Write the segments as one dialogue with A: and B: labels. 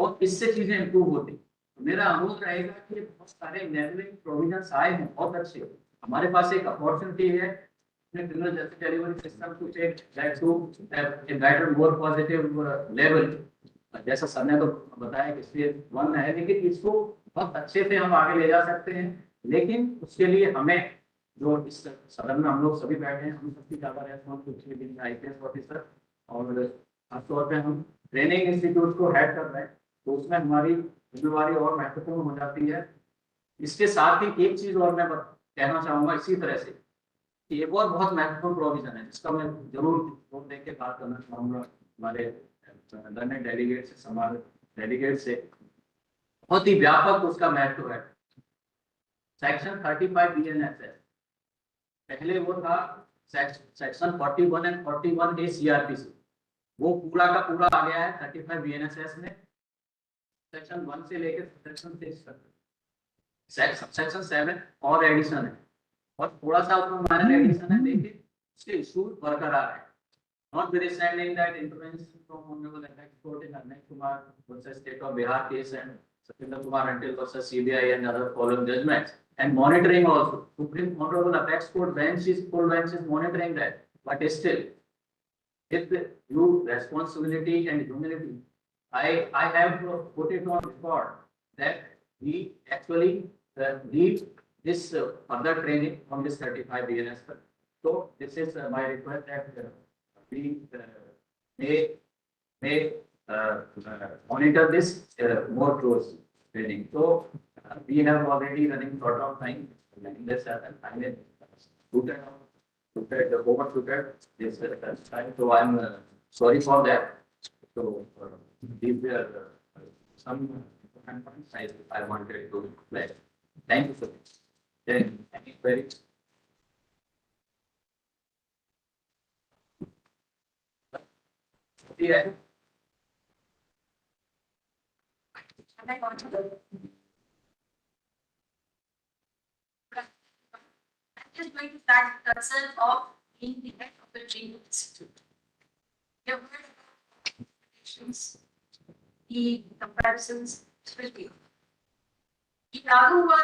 A: और इससे चीजें इम्प्रूव होती। मेरा अनुरोध रहेगा कि बहुत सारे इनेबलिंग प्रोविजंस आए हैं बहुत अच्छे। हमारे पास एक अपॉर्चुनिटी है delivery system to take that to a better more positive level. जैसा सर ने तो बताया कि स्टेज 1 है, लेकिन इसको बहुत अच्छे से हम आगे ले जा सकते हैं। लेकिन उसके लिए हमें जो इस सदन में हम लोग सभी बैठे हैं, हम सबकी ज़्यादा रेस्पॉन्सिबिलिटी IPS ऑफिसर और खासतौर पे हम ट्रेनिंग इंस्टीट्यूट को हेड कर रहे हैं, तो उसमें हमारी जिम्मेवारी और महत्वपूर्ण हो जाती है। इसके साथ ही एक चीज और मैं कहना चाहूंगा इसी तरह से कि एक और बहुत महत्वपूर्ण प्रोविजन है जिसका मैं जरूर जोर दे के बात करना चाहूंगा हमारे डेलीगेट से, हमारे डेलीगेट से बहुत ही व्यापक उसका महत्व है। सेक्शन 35 BNSS, पहले वो था सेक्शन 41 एंड 41A CRPC, वो पूरा का पूरा आ गया है 35 BNSS में। सेक्शन 1 से लेकर सेक्शन 6 तक सेक्शन 7 और एडिशन है, और थोड़ा सा उसमें माइनर एडिशन है, लेकिन उसके इश्यूज बरकरार है। Notwithstanding that intervention from Honorable Apex Court in Arnett Kumar versus State of Bihar case and Satendra Kumar Until versus CBI and other following judgments, and monitoring also. Supreme Honorable Apex Court full bench is monitoring that, but still, with due responsibility and humility, I have put it on record that we actually need this further training on this 35 BNS. So this is my request that we may monitor this more closely training. So we have already running short of time. This I mean, overshooted this time. So I'm sorry for that. So these were some important points I wanted to flag. Thank you so much. Then any queries? Yeah. I'm just going to start the concern of being the head of the training institute. You have heard about the comparisons with you. ये लागू हुआ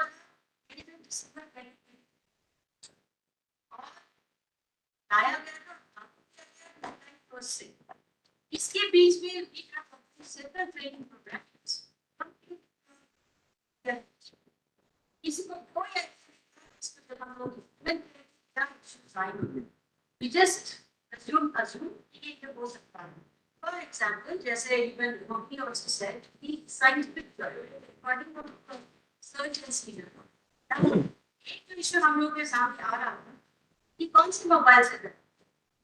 A: दिसंबर 2020 और लाया गया था से। इसके बीच में सेक्टर ट्रेनिंग प्रोग्राम्स किसी को कोई we just assume कि ये हो सकता है। For example, जैसे even Hockey also said, the scientific according to search and speed. एक तो इशू हम लोग के सामने आ रहा है कि कौन सी मोबाइल से करें,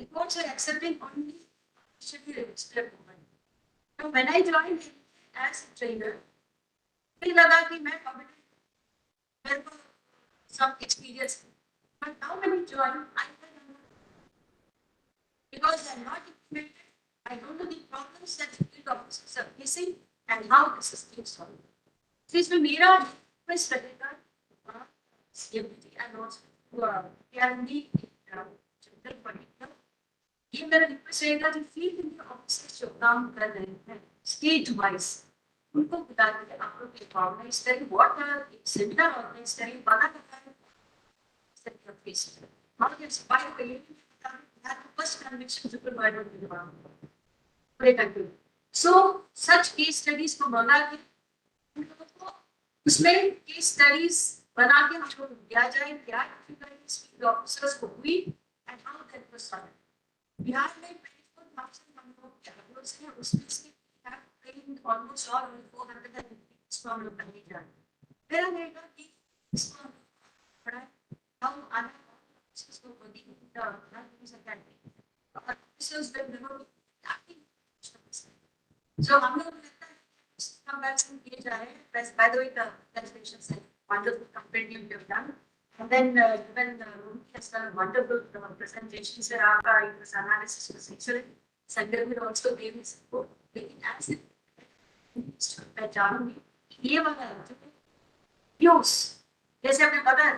A: reports are accepting only should be registered mobile. So when I joined as a trainer, मुझे लगा कि मैं मेरे को some experience, but now when I join, I because I'm not implemented, I don't know the problems that field officers are facing and how this is being solved. So इसमें मेरा request रहेगा CMT and also BPR&D general particular, ये मेरा request रहेगा कि field officers जो काम कर रहे हैं state wise, उनको बता दें आप लोग के organize करें, what are seminar organize करें, बना बताएं set of cases. How this by the way that first conviction to provide with the environment. So such case studies को बना के इसमें case studies बना के हमको दिया जाए क्या difficulties field officers को हुई and how that was solved. Bihar में 24,000 हम लोग graduates हैं, उसमें से have trained almost all 450 इसको हम लोग करने जा रहे हैं। मेरा रहेगा कि इसको पढ़ाएं, हम आने इसको बड़ी So हम लोग comparison किए जा रहे हैं. By the way, the presentations are wonderful compendium you have done, and then even has done wonderful presentations. Sir, आपका analysis was excellent. Sanjay will also gave his support. लेकिन as it मैं जानूँगी ये वाला use जैसे आपने बताया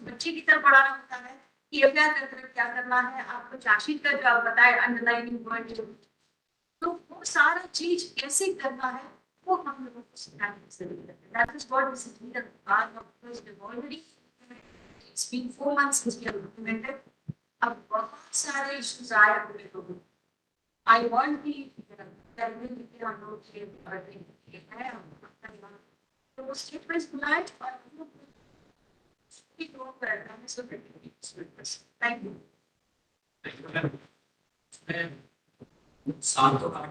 A: बच्चे की तरफ पढ़ाना होता है कि क्या करना है, आपको चार्जशीट का जो आप बताए अंडरलाइनिंग पॉइंट
B: तो वो सारा चीज कैसे करना है वो हम लोगों को सिखाने की जरूरत है. That is what is needed. Because we've already, it's been 4 months since we have implemented. अब बहुत सारे issues आए अपने लोगों. I want the terminal on note here, तो वो statements बुलाए और हम लोग की ग्रो करना है. So thank you.
A: शांत होकर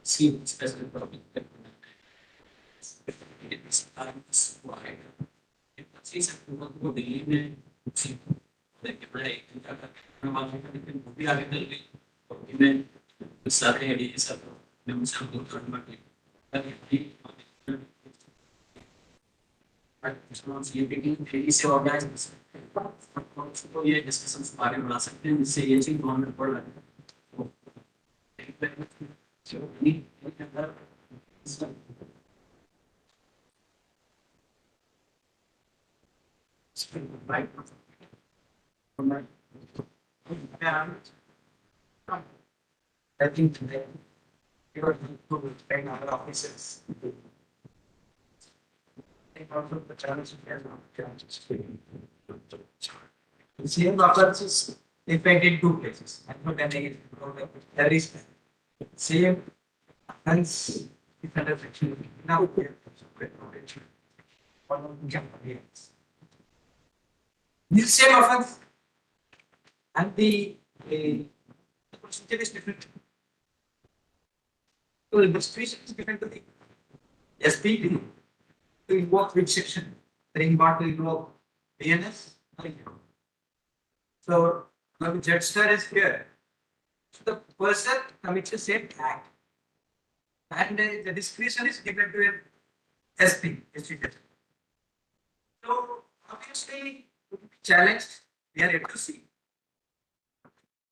A: see specific topic that it's why see some people believe in like right भी आगे चल गई इन्हें सारे आइडिया सब हम सब लोग कन्वर्ट ये भी से ऑर्गेनाइज तो ये डिस्कशंस बारे में बना सकते हैं जिससे ये चीज गवर्नमेंट पढ़ रहा I think today you are going to train our officers. Also the challenges and challenges. The same occurs effect in two places. There is same hence defender section. Now we have this same offense and the procedure is different. So the situation is different to the SP to invoke which section? Training part to invoke DNS. So now the jet star is here. So the person commits the same act, and the discretion is given to a SP. So obviously, challenged. We are yet to see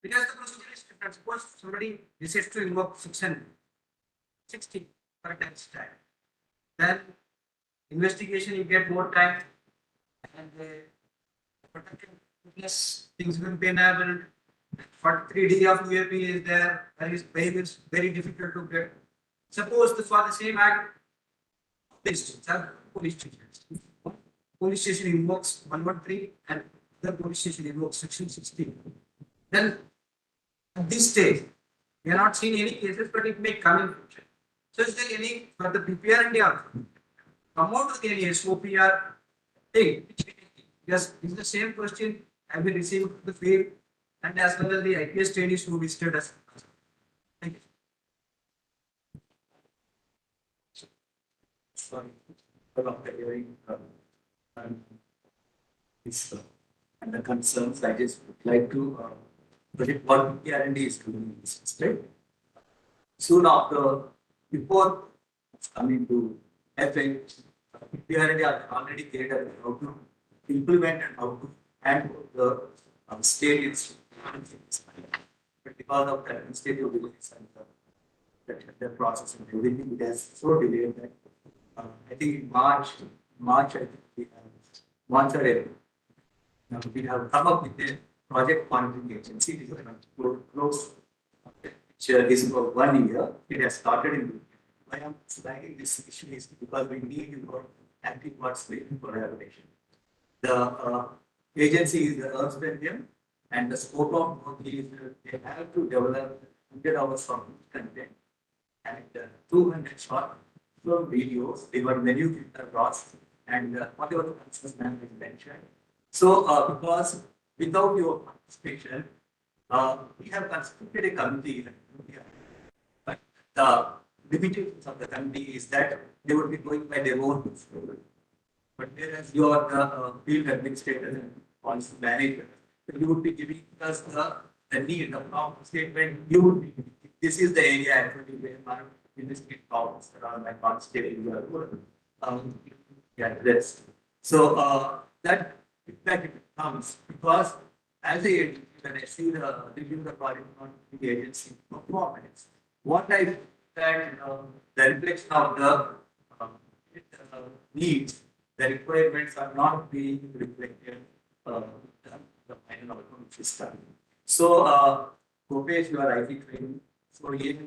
A: because the procedure is different. Suppose somebody decides to invoke section 60 for a time, then investigation you get more time and yes, things will be enabled. For 3D of UAP is there, that is very difficult to get. Suppose this was the same act, police station invokes 113 and the police station invokes section 16. Then at this stage, we are not seeing any cases, but it may come in future. So is there any for the BPR&D come out with any SOPR thing? Yes, it's the same question have been received from the field and as well as the IPS trainees who visited us. Thank you. Sorry for not hearing this and the concerns. I just would like to project what BPR&D is doing in this respect. Soon after, before coming to FA, BPR&D are already created how to implement and how to handle the state institutions. But because of the administrative delays and the process and everything, it has so delayed that I think in March, I think we have March or April. Now we have come up with a project monitoring agency. This is close, which is for 1 year. It has started in. Why I am flagging this issue is because we need more active participation for evaluation. The agency is the Earth Belgium, and the scope of work is they have to develop 100 hours of content and 200 short film videos. They were menu filter loss and whatever the concerns management mentioned. So because without your participation, we have constructed a committee. But the limitations of the committee is that they would be going by their own. But whereas you are the field administrator and policy manager, you would be giving us the need, the problem statement. You would be, this is the area actually where my industry problems around my constituency. Yeah, this. So that feedback it comes because as a when I see the review the project on the agency performance, what I that the reflection of the needs, the requirements are not being reflected the final outcome system. So Gopesh, you are IT training. So he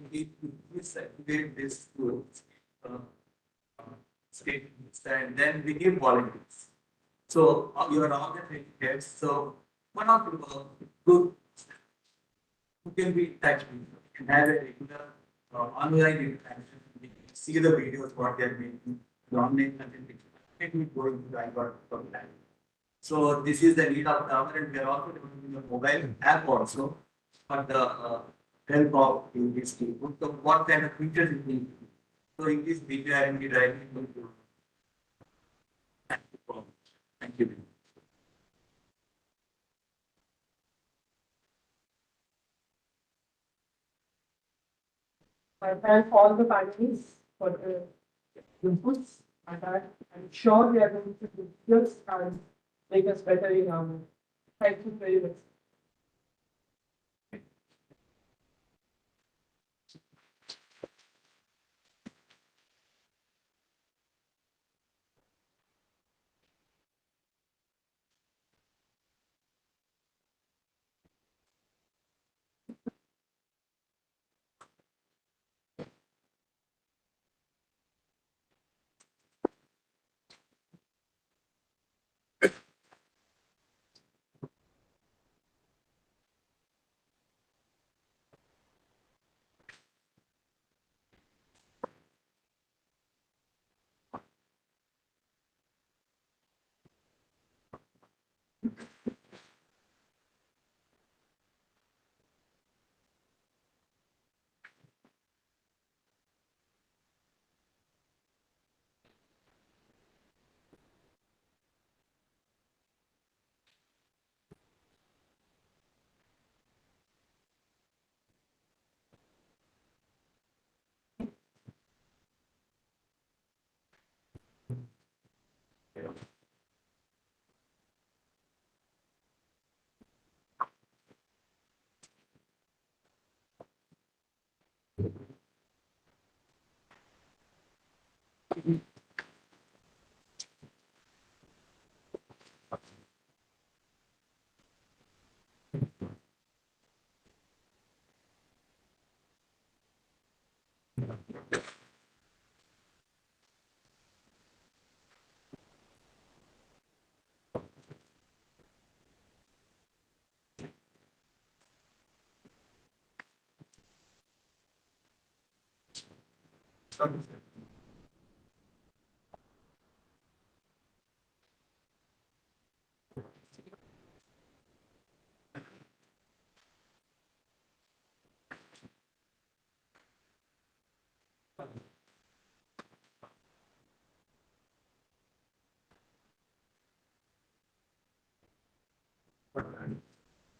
A: certificate this to uh, state, and then we give volunteers. So you are all the training heads. So one of the good who can be in touch with you and have a regular online interaction. We see the videos what they are making, the online content. Let me go into the iPad from that. So this is the need of the hour, and we are also developing a mobile app also for the help of this team. So what kind of features it needs. So in this BPR&D driving will do. Thank you.
C: I thank all the panelists for the inputs, and I'm sure we are going to do this and make us better in our work. Thank you very much.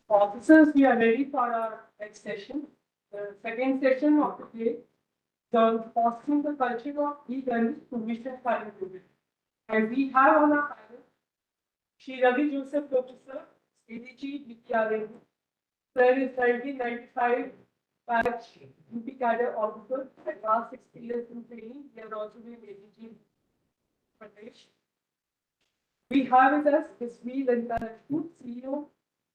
C: Officers, we are ready for our next session. The second session of the day, the fostering the culture of e-learning to mission for improvement. And we have on our panel Shri Ravi Joseph Professor, ADG BPR&D. Sir is 1995 batch UP cadre officer, advanced experience in training. He has also been ADG Pradesh. We have with us Ms. V. Lalita Rajput, CEO,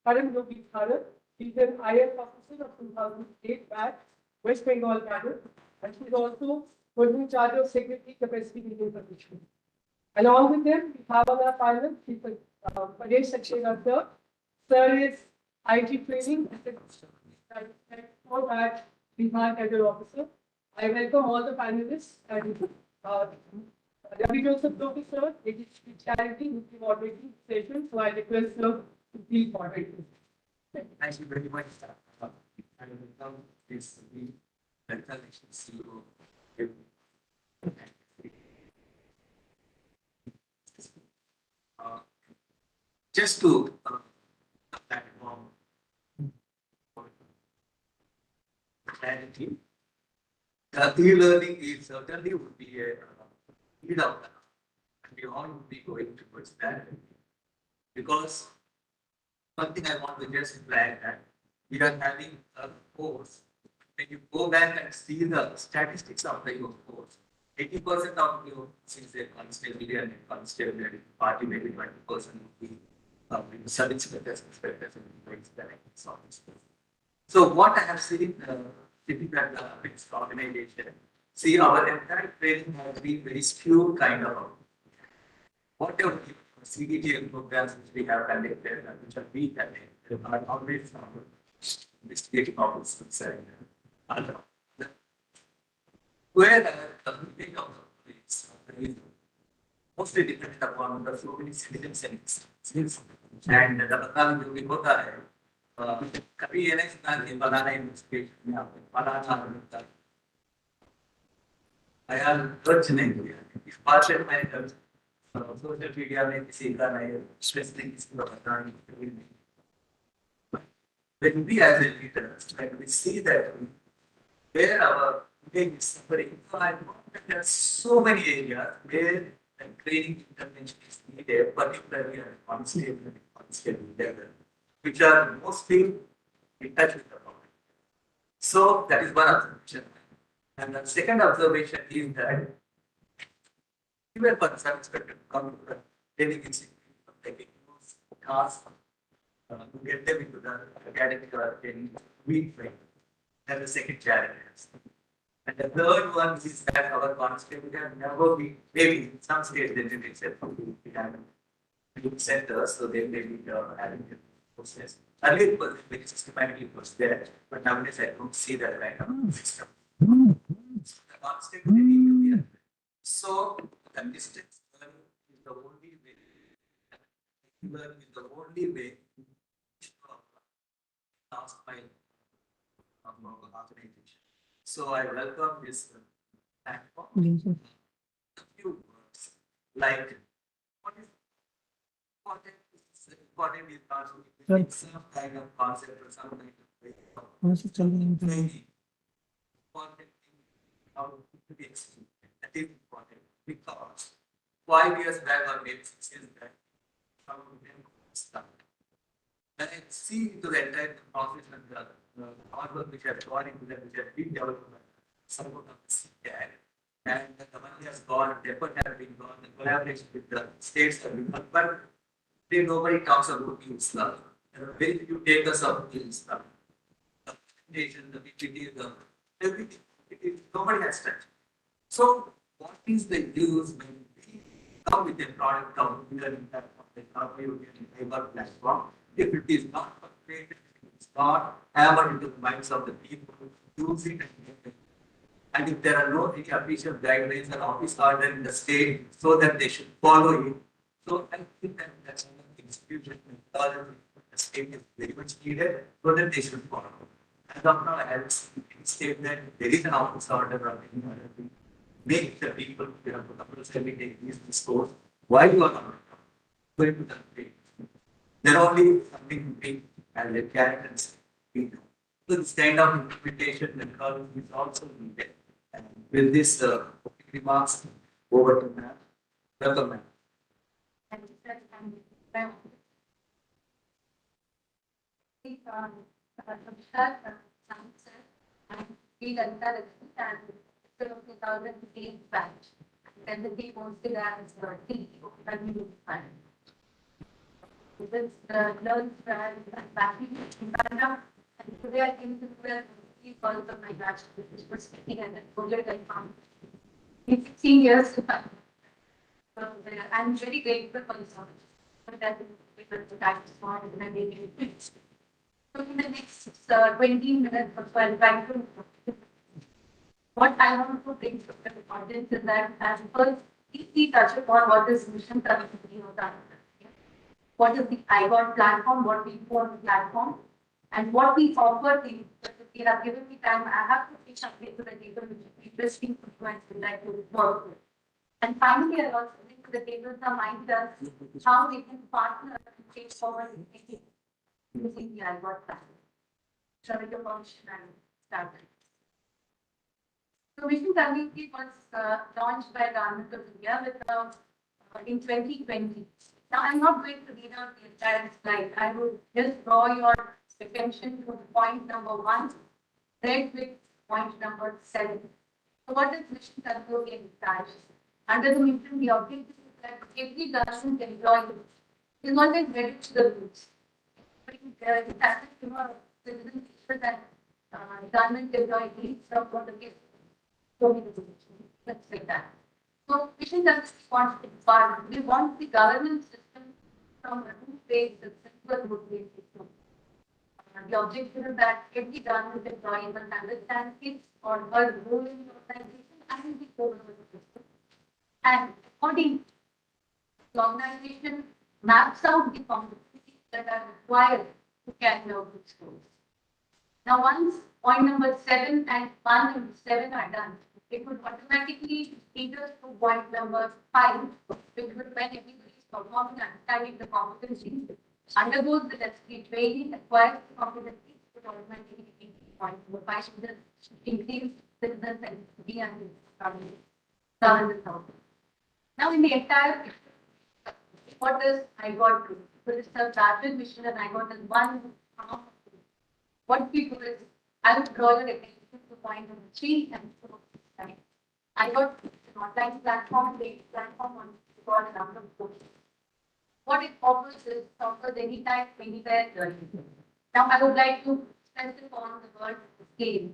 C: Karan Yogi Bharat. She's an IF officer of 2008 batch, West Bengal cadre, and she's also holding charge of secretary capacity building position. Along with them, we have on our panel, Paresh Saxena sir. Sir is IT training, for that Bihar cadre officer. I welcome all the panelists and Ravi Joseph Professor, it is charity who is moderating session, so I request sir to please moderate this.
A: Thank you very much, sir. I welcome this mental CEO. Just to platform clarity, the e-learning is certainly would be a need of the, and we all would be going towards that. Because one thing I want to just flag that we are having a course. When you go back and see the statistics of your course, 80% of your since a constabulary and constabulary party, maybe 20% would be sub-inspectors, inspectors, and things like that. So what I have seen, sitting at the fixed organization, see our entire training has been very skewed kind of whatever the CDGL programs which we have conducted and which are being conducted are always from investigating officers and where the meeting of the police is mostly dependent upon the so many citizens and citizens and the बदलाव जो भी होता है कभी ये नहीं सुना कि बनाना इन्वेस्टिगेशन या बनाना आयाल कुछ नहीं किया इस बात से मैं सोशल मीडिया में किसी का नहीं स्पेसिफिक किसी को बताना नहीं when we as a leaders when we see that where our game is suffering I know that there are so many areas where the training intervention is needed particularly at constable level which are mostly in touch with the public. So that is one observation. And the second observation is that even persons are expected to come to the training institute, taking those tasks to get them into the academic training week training. That's the second challenge. And the third one is that our constable can never be, maybe in some states they did accept the centers, so they may be having the process. Earlier it was very systematically it was there, but nowadays I don't see that kind of system. So the constable they need to be there. So the distance learning is the only way. Learning is the only way last by organization. So I welcome this platform. A few words like what is important is not some kind of concept or some kind of way of training. Important thing how to be executed. That is important because 5 years back or maybe 6 years back, some of them stuck. When I see into the entire process and the hard work which has gone into that, which has been developed by support of the CCAG, and the money has gone, the effort has been gone, the collaboration with the states have been done, but today nobody talks about Islam. There are very few takers of Islam. The presentation, the PPT, the everything, nobody has touched. So, what is the use when we come with a product come either in that platform? If it is not created, it's not hammered into the minds of the people who use it and if there are no any official guidelines and office order in the state so that they should follow it. So I think that that's one of the institution methodology the state is very much needed so that they should follow. As of now, I have state that there is an office order or any other thing. Make the people who have to compulsorily take this course. Why you are not going to the state? They're only something to take and they carry and speak. So this kind of interpretation and knowledge is also needed. And with this remarks over to Ma'am. Welcome, Ma'am.
B: And we got that and 2008 batch. And then they posted as fund. This learns back in Canada. And today I came to where he called them my batch, which was speaking and then project I found. In 16 years, so I'm very grateful for this knowledge. But that is because the time is small and I didn't it. So in the next 20 minutes or so, I'll try to what I want to bring to the audience is that as first, if we touch upon what is mission community of that, what is the IGOT platform, what we form the platform, and what we offer to you. But if you have given me time, I have to pitch something to the table which is interesting to you and would like to work with. And finally, I'll also bring to the table some ideas how we can partner and take forward thinking using the IGOT platform. Shall we go function and start? So Mission Community was launched by Government of India with, in 2020. Now, I'm not going to read out the entire slide. I will just draw your attention to point number 1, read with point number 7. So what is Mission Community in charge? Under the mission, the objective is that every government employee is always ready to the roots. Citizen that government employee needs from what the case. So let's say that. So mission doesn't want part. We want the governance system from a two-phase, a simpler two-phase system. The objective is that every government employee must understand his or her role in the organization and the core of the system. And according the organization maps out the competencies that are required to carry out its goals. Now, once point number 7 and 1 and 7 are done, it would automatically lead us to point number 5, which would when everybody is performing understanding the competencies, undergoes the necessary training, acquires the competencies, it would automatically lead to point number 5, which is increase citizens and be and governance outcome. Now, in the entire picture, what is I got to? So it's a larger mission and I got as one. What we do is I would draw your attention to point number 3 and 4. I got an online platform-based platform on got a number of courses. What it offers anytime, anywhere learning. Now I would like to specify on the word scale.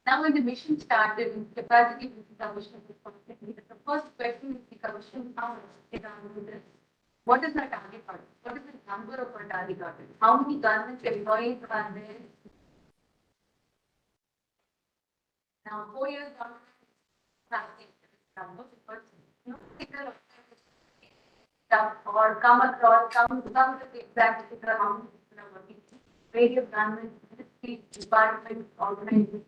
B: Now when the mission started in capacity building commission, the first question is the commission how is this? What is our target audience? What is the number of our target audience? How many government employees are there? Now 4 years on, number because no figure or come across come with the exact figure how many people are working. Various government ministries, departments, organizations,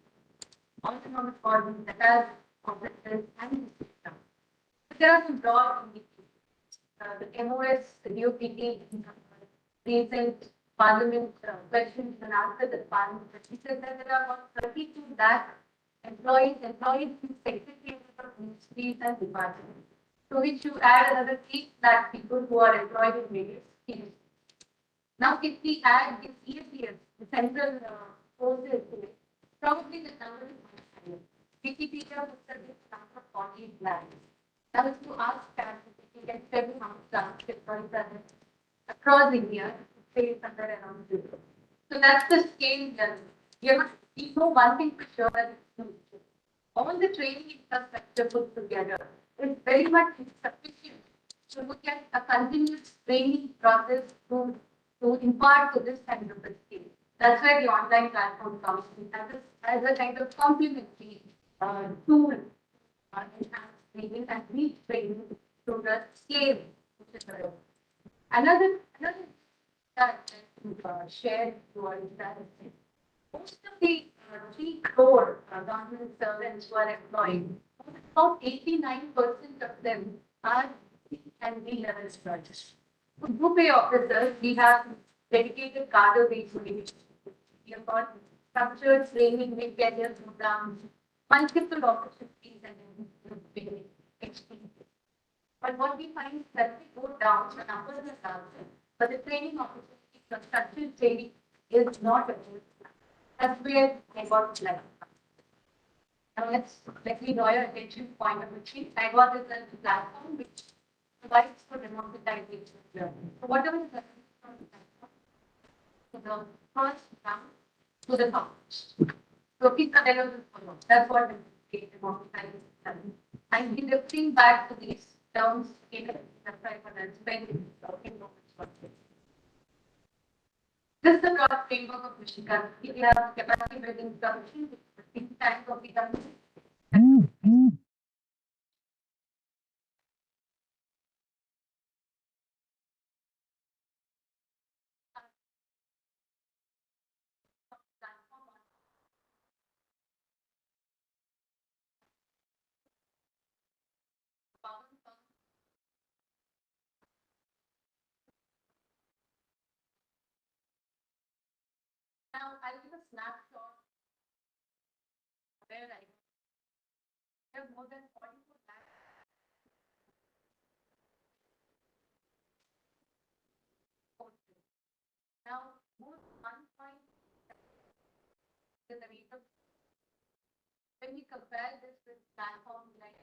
B: autonomous bodies that are officers and system. So there are some broad indicators. The MOS, the DOPT, recent Parliament questions and answers that Parliament says that there are about 32 lakh employees in secretariats of ministries and departments. To which you add another 8 lakh people who are employed in various schemes. Now, if we add this ESPS, the central forces to it, probably the number is much higher. Wikipedia puts a number of 48 lakh. Now, if you ask that, you can tell me how much employees are there across India, it says somewhere around 0. So that's the scale level. We know one thing for sure that all the training infrastructure put together is very much insufficient to look at a continuous training process to impart to this kind of a skill. That's where the online platform comes in as a kind of complementary tool enhance training and reach training to the scale which is available. Another that shared to our entire most of the 3 crore government servants who are employed, about 89% of them are C and B level employees. For Group A officers, we have dedicated cadre-based training. We have got structured training with career programs, multiple opportunities and experiences. But what we find is that we go down, the numbers are down, but the training opportunities for structured training is not available. That's where I got like. Now let me draw your attention to point number 3. I got is a platform which provides for democratization of learning. So whatever is from the platform, to the first round to the top. So keep the level follow. That's what is democratization of learning. And we lifting back to these terms in the private spending talking about structure. This is the broad framework of mission capacity. We have capacity building commission, which is the think tank of the government. Now, I'll give a snapshot where I have more than 44 lakh. Now, more than 1.5 is the rate of. When we compare this with platforms like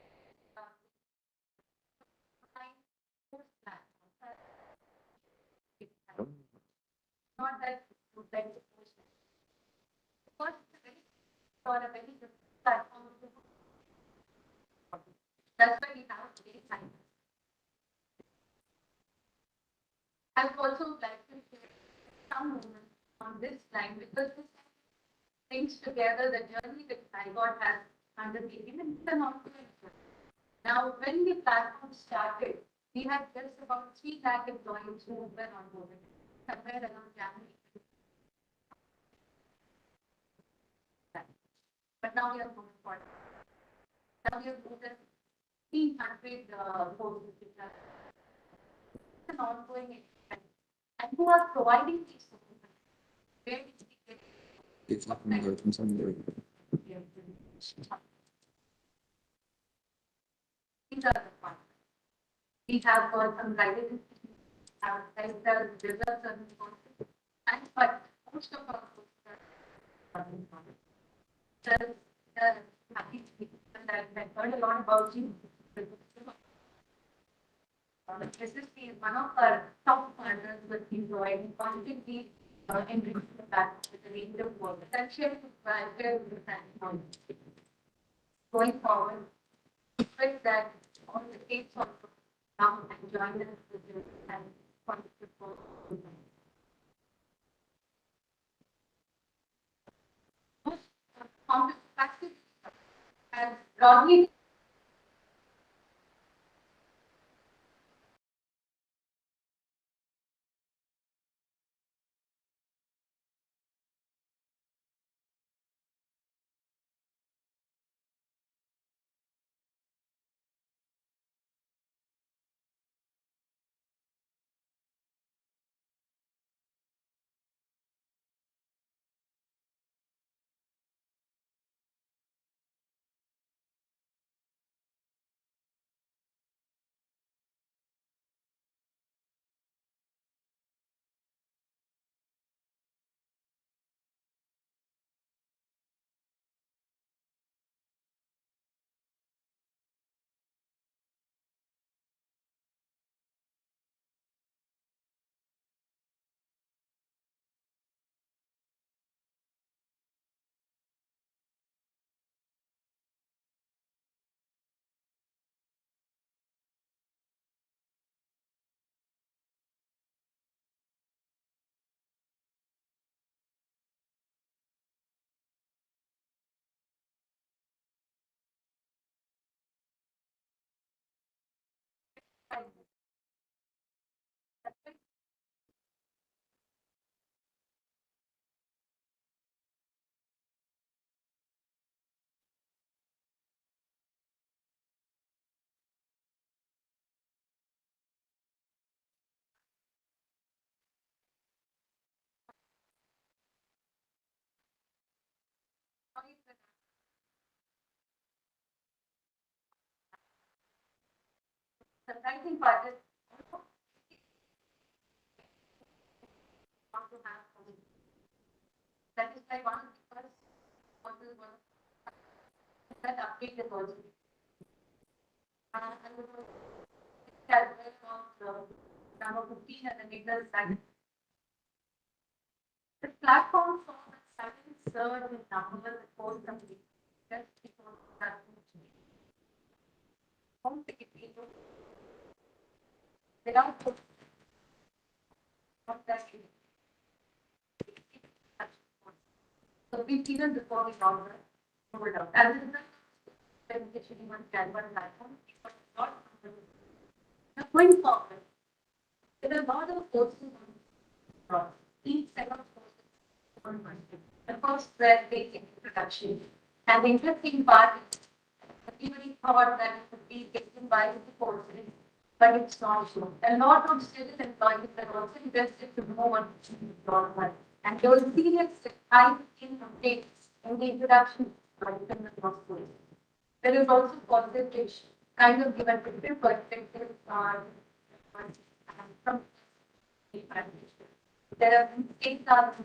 B: not that for a very good platform. That's why we have today's time. I would also like to share some moments on this line because this brings together the journey that Saigon has undertaken and it's an ongoing journey. Now, when the platform started, we had just about 3 lakh employees who were onboarded, somewhere around January. But now we are moving forward. Now we have more than 300 courses which are an ongoing experiment and who are providing these solutions. Where did we get
D: It's not going to go from somewhere.
B: these are the ones. We have got some guidance, have lifestyle, develop certain courses, and but most of our courses are happy to be that I heard a lot about you. SSP is one of our top partners with employing constantly enriching the back with the range of work. Essentially, share with the platform. Going forward, expect that all the states also come and join us with this and contribute for on the practice as broadly the writing part is also want to have that is like one of the first courses was that update is also and that number 15 and the middle second. The platform saw a sudden surge in numbers post complete just because of that home ticket people without not that so we even before we got there, rolled out. As in the presentation even Canva platform, but not now going forward. There are a lot of courses on each set of courses on content. The first were basic introduction. And the interesting part is everybody thought that it would be taken by the courses, but it's not so. A lot of student employees are also interested to know what is normal. And there was serious high updates in the introduction in the course. There is also concentration, kind of give a different perspective from the presentation. There are mistakes that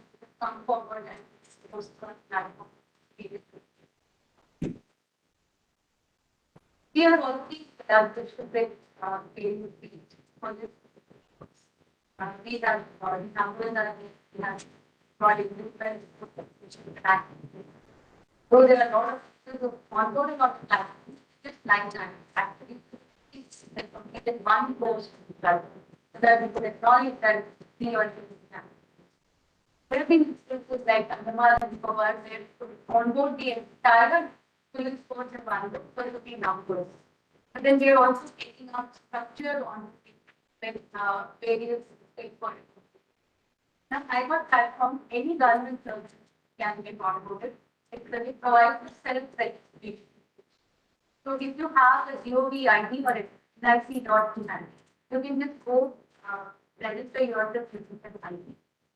B: come forward and post on platform. We are already distributed paying fees for this. These are numbers that we have brought in different So there are a lot of people who onboarding on the platform, just like that, actually, it's completed one course on the platform, so that we could acknowledge that we are doing that. There have been instances like Andaman and Nicobar where to onboard the entire police force in one group for 15 numbers. But then we are also taking out structure on with various stakeholders. Now, cyber platform, any government service can get onboarded. It really provides self-registration. So if you have a GOV ID or a NIC.in, you can just go register yourself using an ID.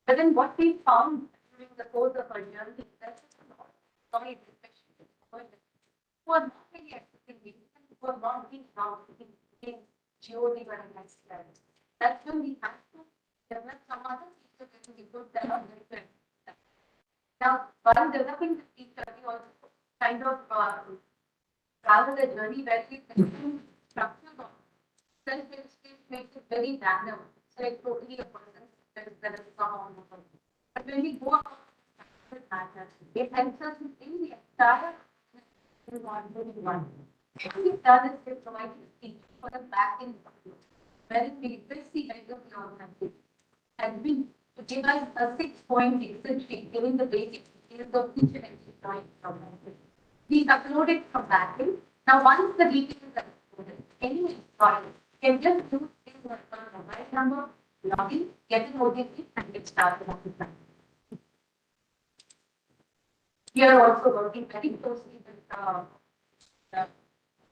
B: But then what we found during the course of our journey is that sorry, who are not really accessing it, who are not being found in GOV or NIC. That's when we have to develop some other features that we put that on the now, while developing the feature, we also kind of travel a journey where we consume structure of self-registration makes it very random. So it's totally a person that is come on the phone. But when we go about it matters, it helps us in the entire one. What we've done is we've provided a feature for the back-end wherein we request the head of the organization has been to give us a 6-point Excel sheet giving the basic details of each and every point from that. We upload it from backend. Now, once the details are uploaded, any employee can just do things like a mobile number, login, get an OTP, and get started on the plan. We are also working very closely with the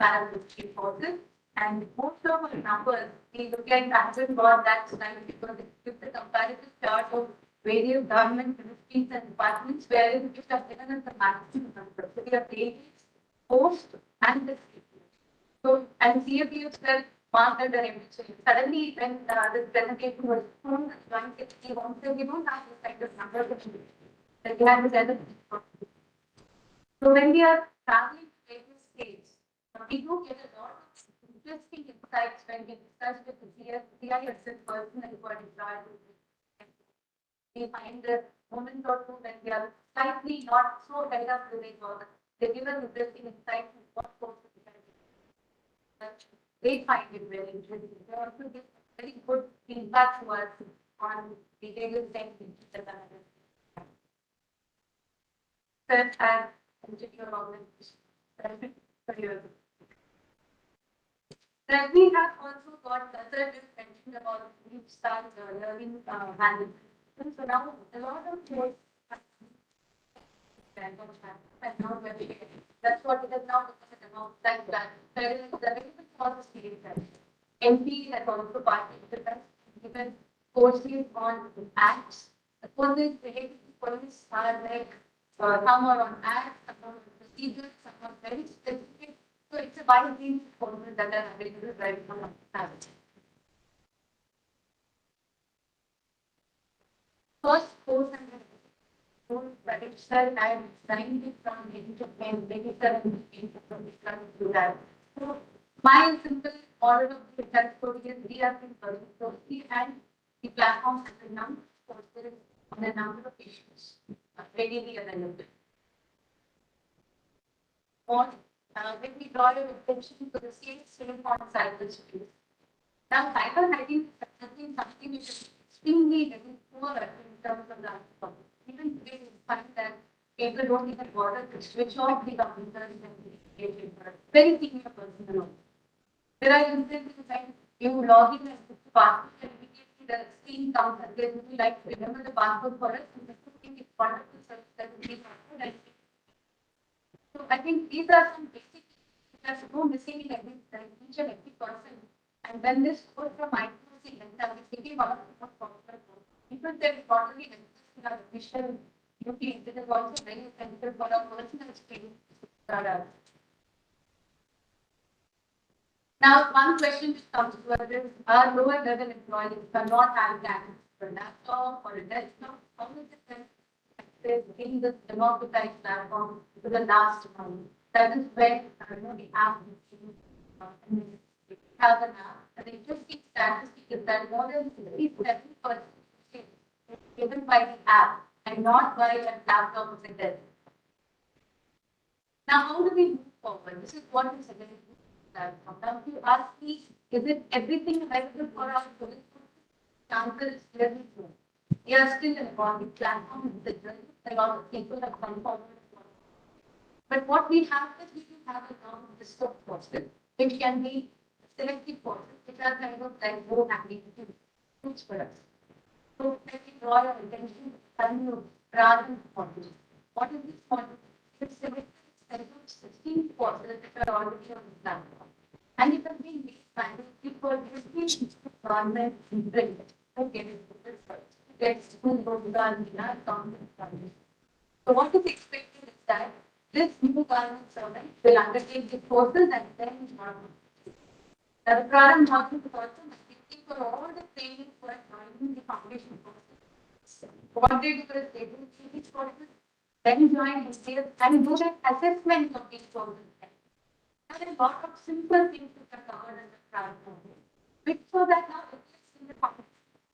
B: paramilitary forces. And most of our numbers, we look at transit board that slide because it gives a comparative chart of various government ministries and departments where it gives us given us the maximum number. So we have pages, post, and the statement. So, and CFP is well marked under MHA. Suddenly, when this presentation was shown, the joint secretary won't say, we don't have this kind of numbers. Like we have this other. So when we are traveling to various states, we do get a lot of interesting insights when we discuss with the CISS person and who are deployed. We find the moment or two when we are slightly not so held up to their work. They give us interesting insights on what course to be. They find it very interesting. They also give very good feedback to us on the various things that are such as your organization. Then we have also got the other mentioned about we start learning management. So now a lot of those that's what it is now about like that. There is the benefit for the student. MP has also participated given courses on acts. The courses related to police are like some are on acts, some are on procedures, some are very specific. So it's a wide range of courses that are available right now. First course and but it's still I am trying it from beginning to end, maybe 7 to that. So my simple order of the transport is we are working closely and the platform has a number of courses on a number of issues readily available. Or when we draw your attention to the same on cyberspace. Now, cyber hygiene has been something which is extremely poor in terms of the even today we find that people don't even bother to switch off the computers and the very senior person. There are instances when you log in and put the password and immediately the screen comes and they would like to remember the password for us and the thing is wonderful service that will be password. So I think these are some basic that go missing in each and every person. And when this goes from ITC, and I was thinking one of the most popular people that probably in our official duty, it is also very essential for our personal experience. Now, one question which comes to us is, our lower level employees are not having access to a laptop or a desktop. How is it access in this democratized platform to the last one? That is where the app has an app. And the interesting statistic is that more than 67% is given by the app and not by a laptop or a desktop. Now, how do we move forward? This is what is available. Now, if you ask me, is it everything available for our students? The answer is clearly no. We are still an evolving platform. It's a journey. A lot of people have come forward. But what we have is we do have a long list of courses, which can be selective courses, which are kind of like more activities for us. So let me draw your attention to rather than module. What is this module? It's selected 16 courses that are already on the platform. And it has been made manually for every government imprint to get it to the search. Get school program in our government service. So what is expected is that this new government servant will undertake the courses and then module. The program module is also looking for all the training for joining the foundation courses. What they do is they do these courses, then join HCS and do the assessment of these courses. There are a lot of simple things that are covered in the program module, which so that now in the foundation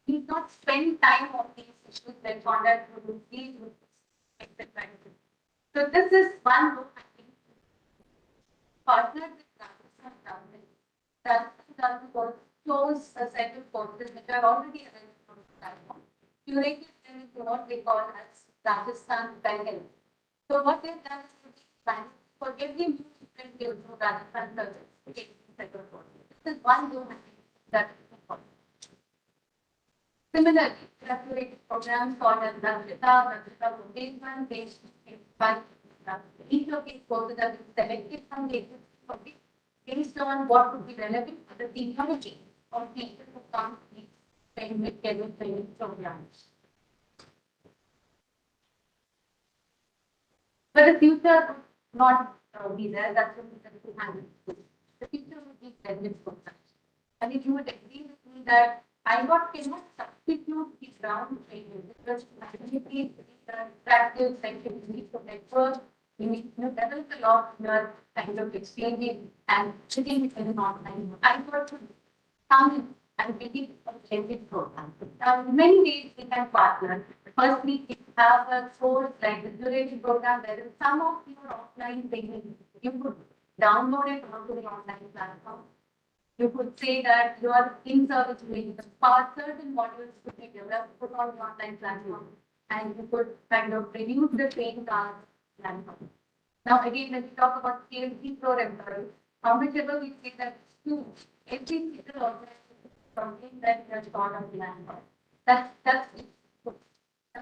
B: need not spend time on these issues that conduct will deal with etc. So this is one book I think partnered with Rajasthan government. Rajasthan government shows a set of courses which are already available on the platform. Curated them into what they call as Rajasthan Bangle. So what they've done is for every new student they will do Rajasthan service. This is one book that is important. Similarly, graduate programs called as Rajasthan Vocational based in each of these courses are selected from the topic based on what would be relevant to the seniority of people who come to these training programs. But the future would not be there. That's what we handle. The future would be blended programs. And if you would agree with me that IGOT cannot substitute the ground training because activity practice scientific for network, you need to develop a lot your kind of explaining and sitting in an online. IGOT should come in and build a blended program. In many ways we can partner. Firstly, if you have a course like the duration program where some of your offline training, you could download it onto the online platform. You could say that you are in-service training, certain modules could be developed, put on the online platform, and you could kind of reduce the training hours platform. Now, again, when we talk about PhD Pro employees, how much ever we say that every single organization is something that has gone on the platform. That's it. I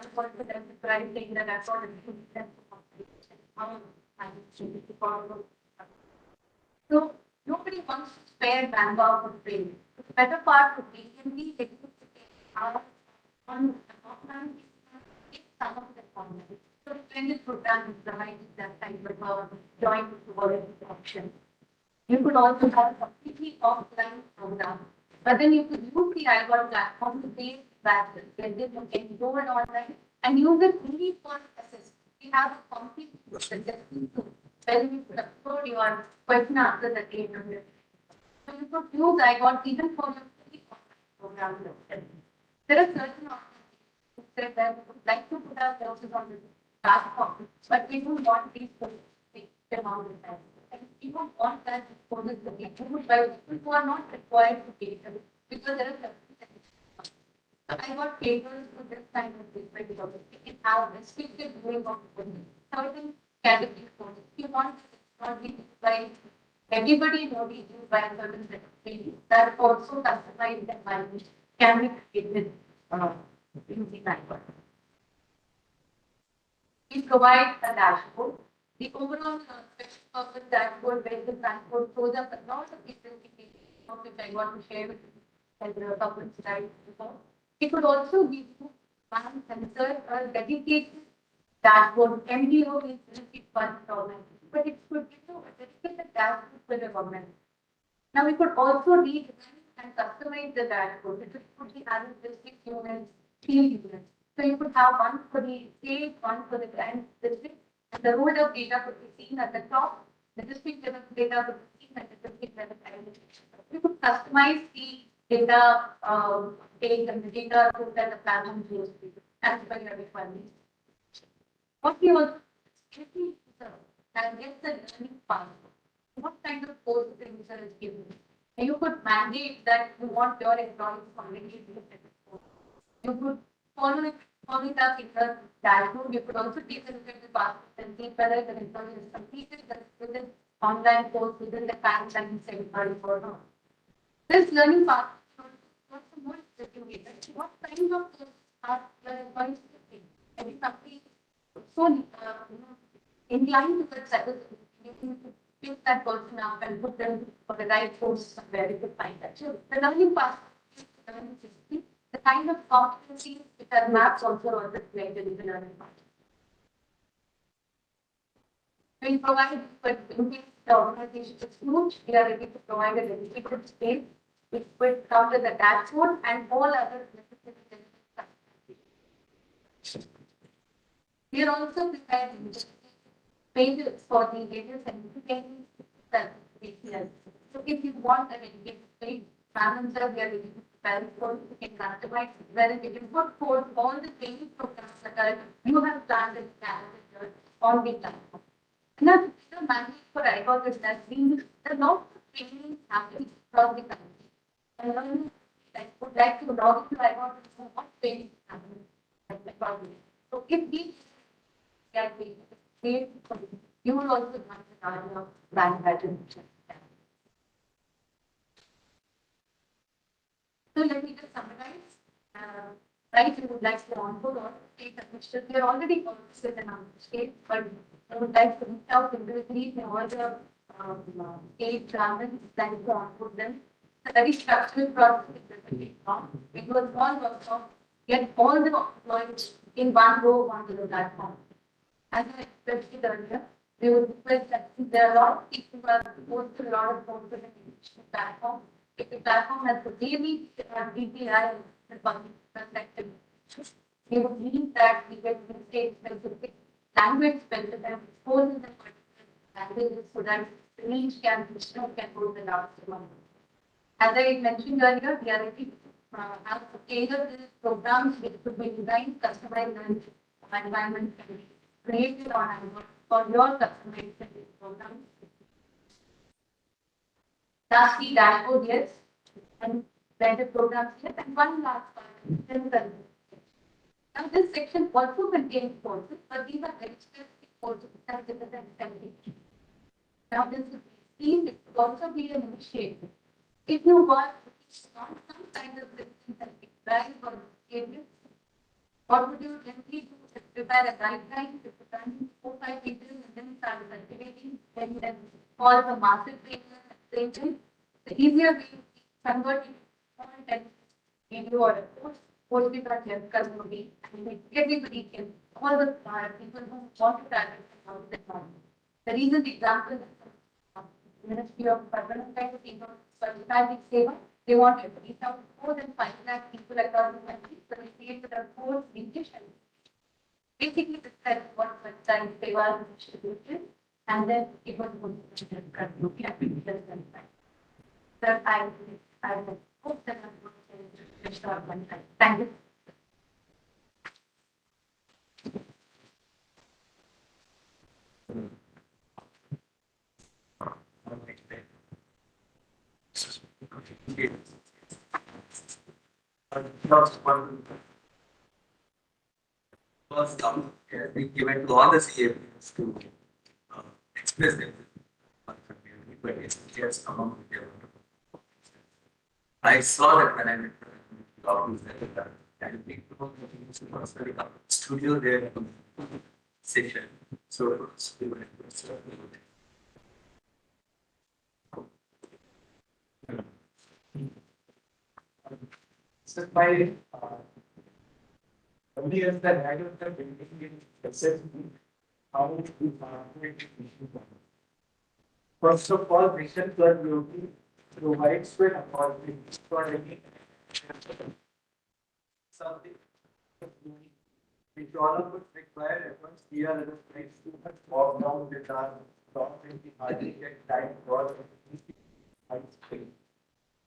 B: was also describing saying that I've got a huge sense of how I'm so nobody wants to spare manpower for training. The better part would be can we execute on offline some of the online. So the training program is providing that kind of joint volunteer option. You could also have a completely offline program, but then you could use the IGOT platform to pay back when they can go and online and use it only for assessment. We have a complete assessment tool where you could upload your question answers at 800. So you could use IGOT even for your fully online program. There are certain organizations that would like to put our courses on the platform, but we don't want these courses to take them on the time. And we don't want that courses to be approved by people who are not required to pay them because there are certain. So I got papers for this kind of paper because we can have restricted viewing of certain category courses. If you want to not be used by everybody, not be used by a certain set of training, that also customized environment can be created using IGOT. We provide a dashboard. The overall special purpose dashboard where the dashboard shows up a lot of different things which I want to share with you as a couple of slides before. It could also give you one sensor or dedicated dashboard. MDO is really one problem, but it could give you a dedicated dashboard for the government. Now we could also redesign and customize the dashboard. It could be having district units, field units. So you could have one for the state, one for the grand district, and the road of data could be seen at the top. The district level data could be seen at the district level. You could customize the data page and the data that the platform gives as per your requirements. What we also every user can get the learning path. What kind of course the user is given? And you could mandate that you want your employees to already do this course. You could follow it up in the dashboard. You could also take a look at the past and see whether the employee has completed the online course within the time that you said or not. This learning path, what's the most difficult? What kind of course are your employees taking? Every company so inclined to the service, you can pick that person up and put them for the right course somewhere you could find that. So the learning path is learning system. The kind of competencies which are maps also are reflected in the learning path. We provide, but in case the organization is huge, we are ready to provide a dedicated space which will come with the dashboard and all other necessary. We are also preparing pages for the various certifications that we have. So if you want a dedicated page, manager, we are ready to prepare for you can customize where we can put forth all the training programs that you have planned in calendar on the platform. Now, the mandate for ICOG is that we the lot of training happening across the country. And I would like to log into ICOG to know what training is happening. So if we get you will also have the knowledge of brand pattern. So let me just summarize. Right, we would like to onboard all state officials. We are already officers in our state, but I would like to reach out individually to all the state governments that to onboard them. It's a very structural process. It was all workshop, get all the employees in one row onto the platform. As I expressed earlier, we would request that there are a lot of people who are exposed to a lot of courses in the platform. If the platform has a daily BPR perspective, we would need that we get state specific language specific and expose in the languages so that the niche can go the last one. As I mentioned earlier, we are ready to have tailored programs which could be designed, customized, and environment created on for your customized programs. Lastly, dashboard, yes, and vendor programs, yes, and one last part. Now, this section also contains courses, but these are very specific courses that represent temperature. Now, this would be seen, it could also be an initiative. If you want some kind of systems that drive or behavior, what would you generally do? Prepare a guideline, to prepare 4-5 pages, and then start cultivating, then call the master trainer. The easier way to convert it content video or a post it on your community, and everybody can, all the people who want to target the recent example is Ministry of Permanent people, they want to reach out more than 5 lakh people across the country, so they created a course linkage. Basically, describe what website they were distributed, and then it was going to be Sir, I hope that I'm going to finish our one time. Thank you.
A: First, we given to all the CAPs to express themselves, but it's just among them. I saw that when I went to the office and people studio there session. So we went to so my only as the head of the building in assessment, how to first of all, Mission Plus Beauty provides with opportunities for any something which all of us require efforts. We are like too much walk down with our thoughts in the architect time for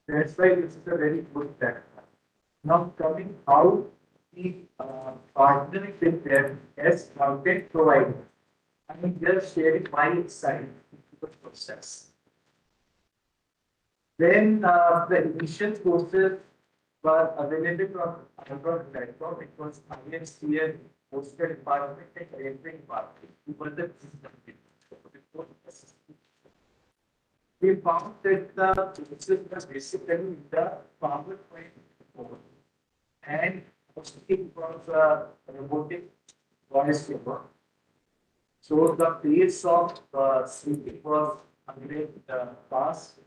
A: that's why this is a very good platform. Now coming out the partnering with them as content provider. I mean, just sharing my insight into the process. Then the initial courses were available on Amazon platform. It was ISCN Postal Department and Railway Department. We were the we found that the courses were basically in the PowerPoint mode, and it was robotic voice over. So the pace of speaking was great fast.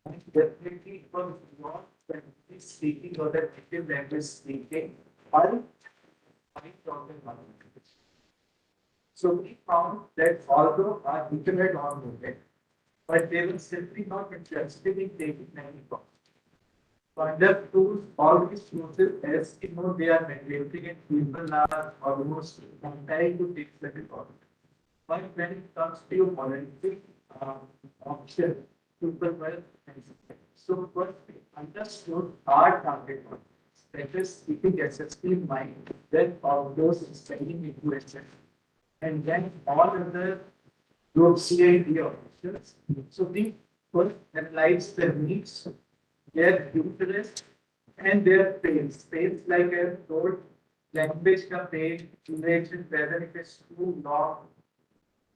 A: And definitely it was not that speaking or the native language speaking, but I talking language. So we found that although our internet on movement, but they were simply not interested in taking any course. So under tools, all these courses, as you know, they are mandatory and people are almost compelled to take certain courses. But when it comes to your voluntary option, people were hesitant. So first we understood our target audience, that is keeping SSP in mind, then all those spending into SS, and then all other group CID officers. So we first analyze their needs, their interest, and their pains. Pains like I told, language ka pain, duration, whether it is too long,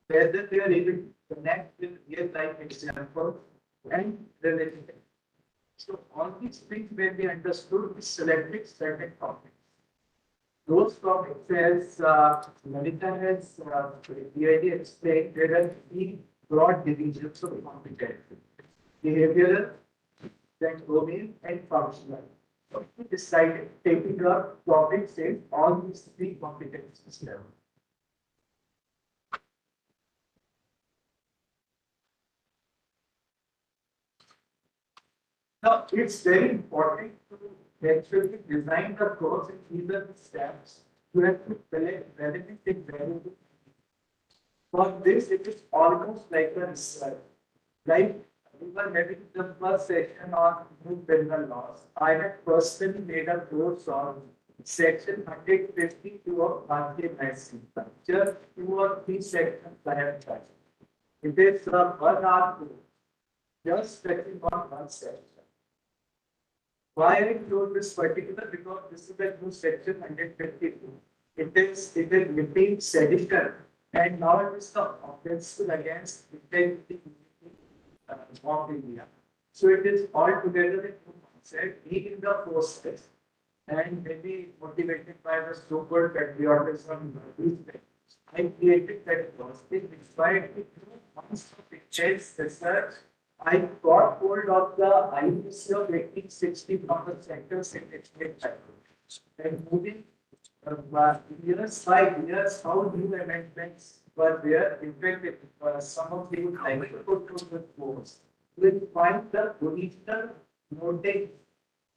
A: whether they are able to connect with real life examples and related. So all these things when we understood, we selected certain topics. Those topics as Lalita has clearly explained, there are three broad divisions of competence: behavioral, then domain, and functional. So we decided taking up topics in all these three competencies level. Now, it's very important to actually design the course in either steps. You have to select relevant and valuable. For this, it is almost like a research. Like we were having the first session on new criminal laws. I had personally made a course on section 152 of RK just 2 or 3 sections I have touched. It is a 1 hour course, just touching on one section. Why I told this particular? Because this is the new section 152. It is repeat sedition, and now it is the offensive against integrity of India. So it is all together in two concepts, being in the process, and maybe motivated by the so-called patriotism. I created that course. It inspired me to months of intense research. I got hold of the IPC of 1860 from the Central Secretary and moving years by years, how new amendments were there. In fact, some of the like to put to the course will find the original noting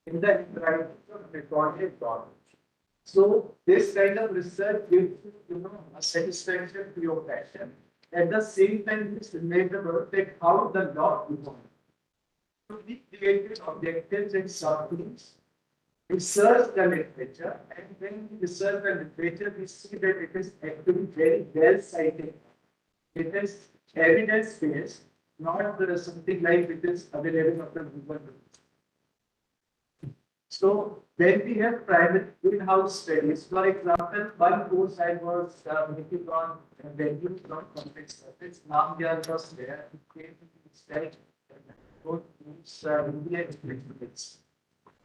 A: in the writing of recorded knowledge. So this kind of research gives you, a satisfaction to your passion. At the same time, it's relatable that how the law evolved. So we created objectives and subthemes, research the literature, and when we research the literature, we see that it is actually very well cited. It is evidence-based, not something like it is available on the Google. So when we have private in-house studies, for example, one course I was making on values on complex surface. Now we are just there. It came to study both use India instruments.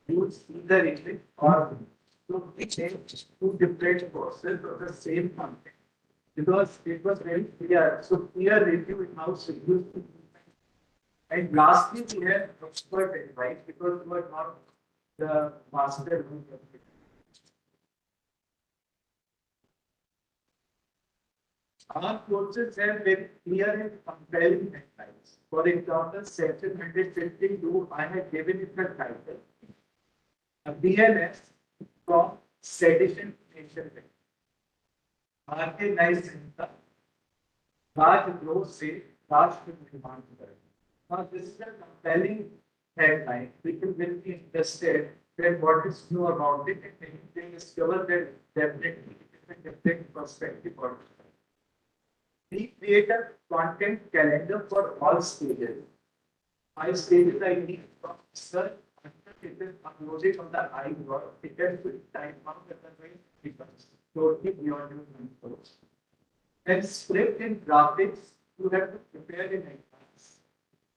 A: Use either English or so we take two different courses of the same content because it was very clear. So peer review in-house reviews. And lastly, we have expert advice because we were not the master. Our courses have very clear and compelling headlines. For example, section 152, I have given it the title, a BLS from sedition to nation building. भारतीय न्याय संहिता राजद्रोह से राष्ट्र निर्माण करें. Now, this is a compelling headline. People will be interested in what is new about it, and they discover that definitely it is a different perspective. We create a content calendar for all stages. 5 stages I need from search until it is uploaded on the iWork. It has to be time bound, otherwise it becomes totally beyond your control. And script in graphics, you have to prepare in advance.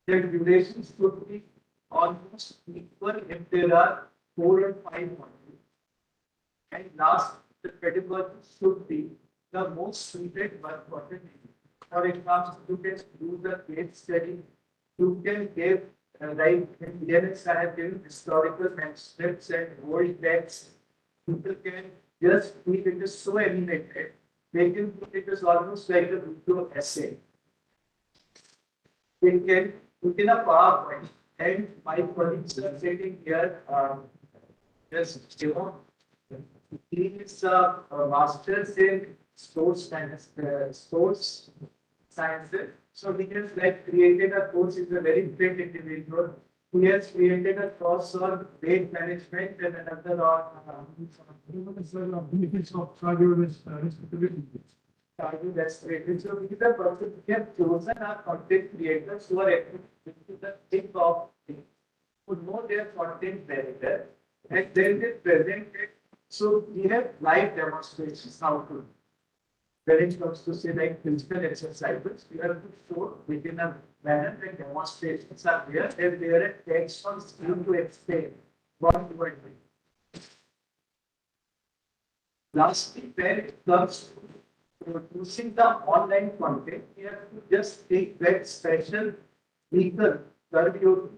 A: The durations should be almost equal if there are 4 or 5 modules. And last, the pedagogy should be the most suited one for the need. For example, you can do the case study, you can give, like in DNS, I have given historical manuscripts and old texts. People can just keep it is so animated, they can put it as almost like a video essay. It can put in a PowerPoint, and my colleagues are sitting here, just, he is a master's in sports science, sports sciences. So he has like created a course, he's a very great individual. He has created a course on weight management and another on benefits of cardiovascular. So these are persons we have chosen our content creators who are active into the thick of things, who know their content very well, and then they present it. So we have live demonstrations how to. When it comes to say like physical exercises, you have to show within a manner that demonstrations are there, and there are text on screen to explain what you are doing. Lastly, when it comes to producing the online content, you have to just take that special legal curve.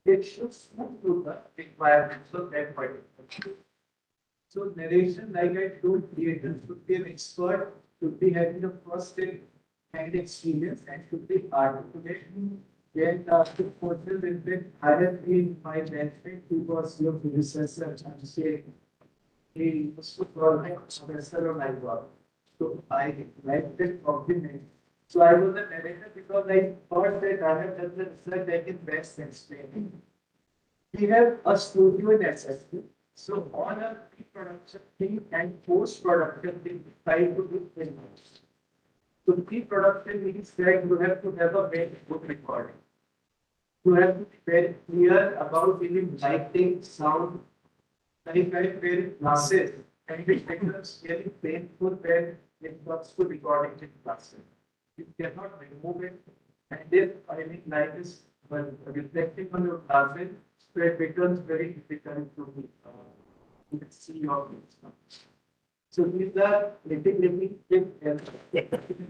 A: It should suit to the requirements of that particular. So narration, like I told, creators should be an expert, should be having a first-hand experience, and should be articulate. Then the person will be hired in my management who was your predecessor, and say he used to call my professor on my work. So I like that compliment. So I was a narrator because I thought that I have done the research I can best explain. We have a studio in SSP. So all our pre-production thing and post-production thing, try to do in-house. So pre-production means that you have to have a very good recording. You have to be very clear about even lighting, sound, like I wear glasses, and it becomes very painful when it comes to recording in classes. You cannot remove it, and if I mean light is reflecting on your glasses, so it becomes very difficult to see your things. So these are little if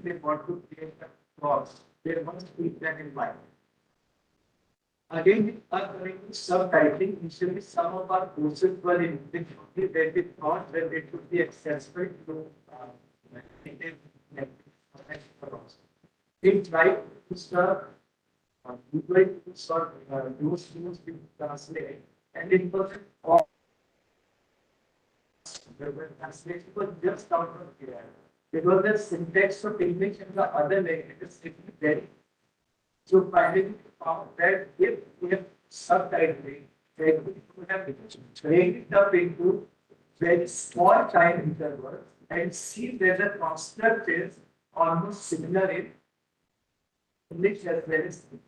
A: they want to create a cross, they must keep that in mind. Again, we are going to subtitling. Initially, some of our courses were in English only, that we thought that it would be accessible to native language. We tried to start those tools to translate, and it wasn't all. The translation was just out of here. Because the syntax of English and the other languages is very. So finally, we found that if we have subtitling, then we have break it up into very small time intervals and see whether the construct is almost similar in English as well as English.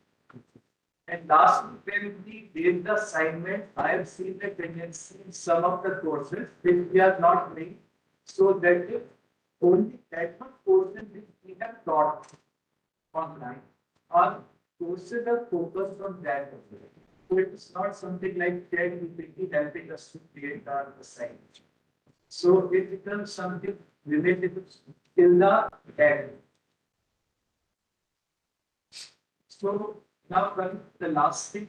A: And lastly, when we did the assignment, I have seen the tendency in some of the courses which we are not doing, so that if only that one portion which we have taught online, our courses are focused on that only. So it is not something like ChatGPT helping us to create our assignment. So it becomes something related till the end. So now coming to the last thing,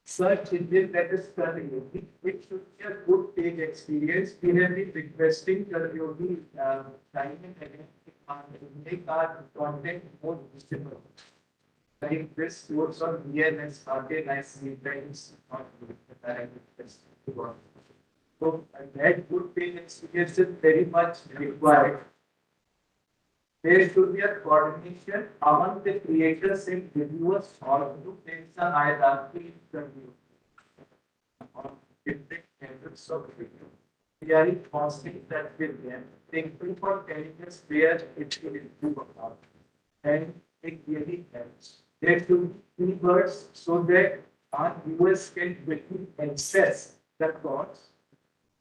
A: search engine that is Traininng, which should be a good page experience. We have been requesting Traininng time and again to make our content more visible. Like this course on DNS, nice things, not that I request. So that good page experience is very much required. There should be a coordination among the creators and reviewers or to place a hierarchy in the view on different levels of review. We are in constant touch with them. Thank you for telling us where it will improve upon. and it really helps. There should be keywords so that our viewers can quickly access the course,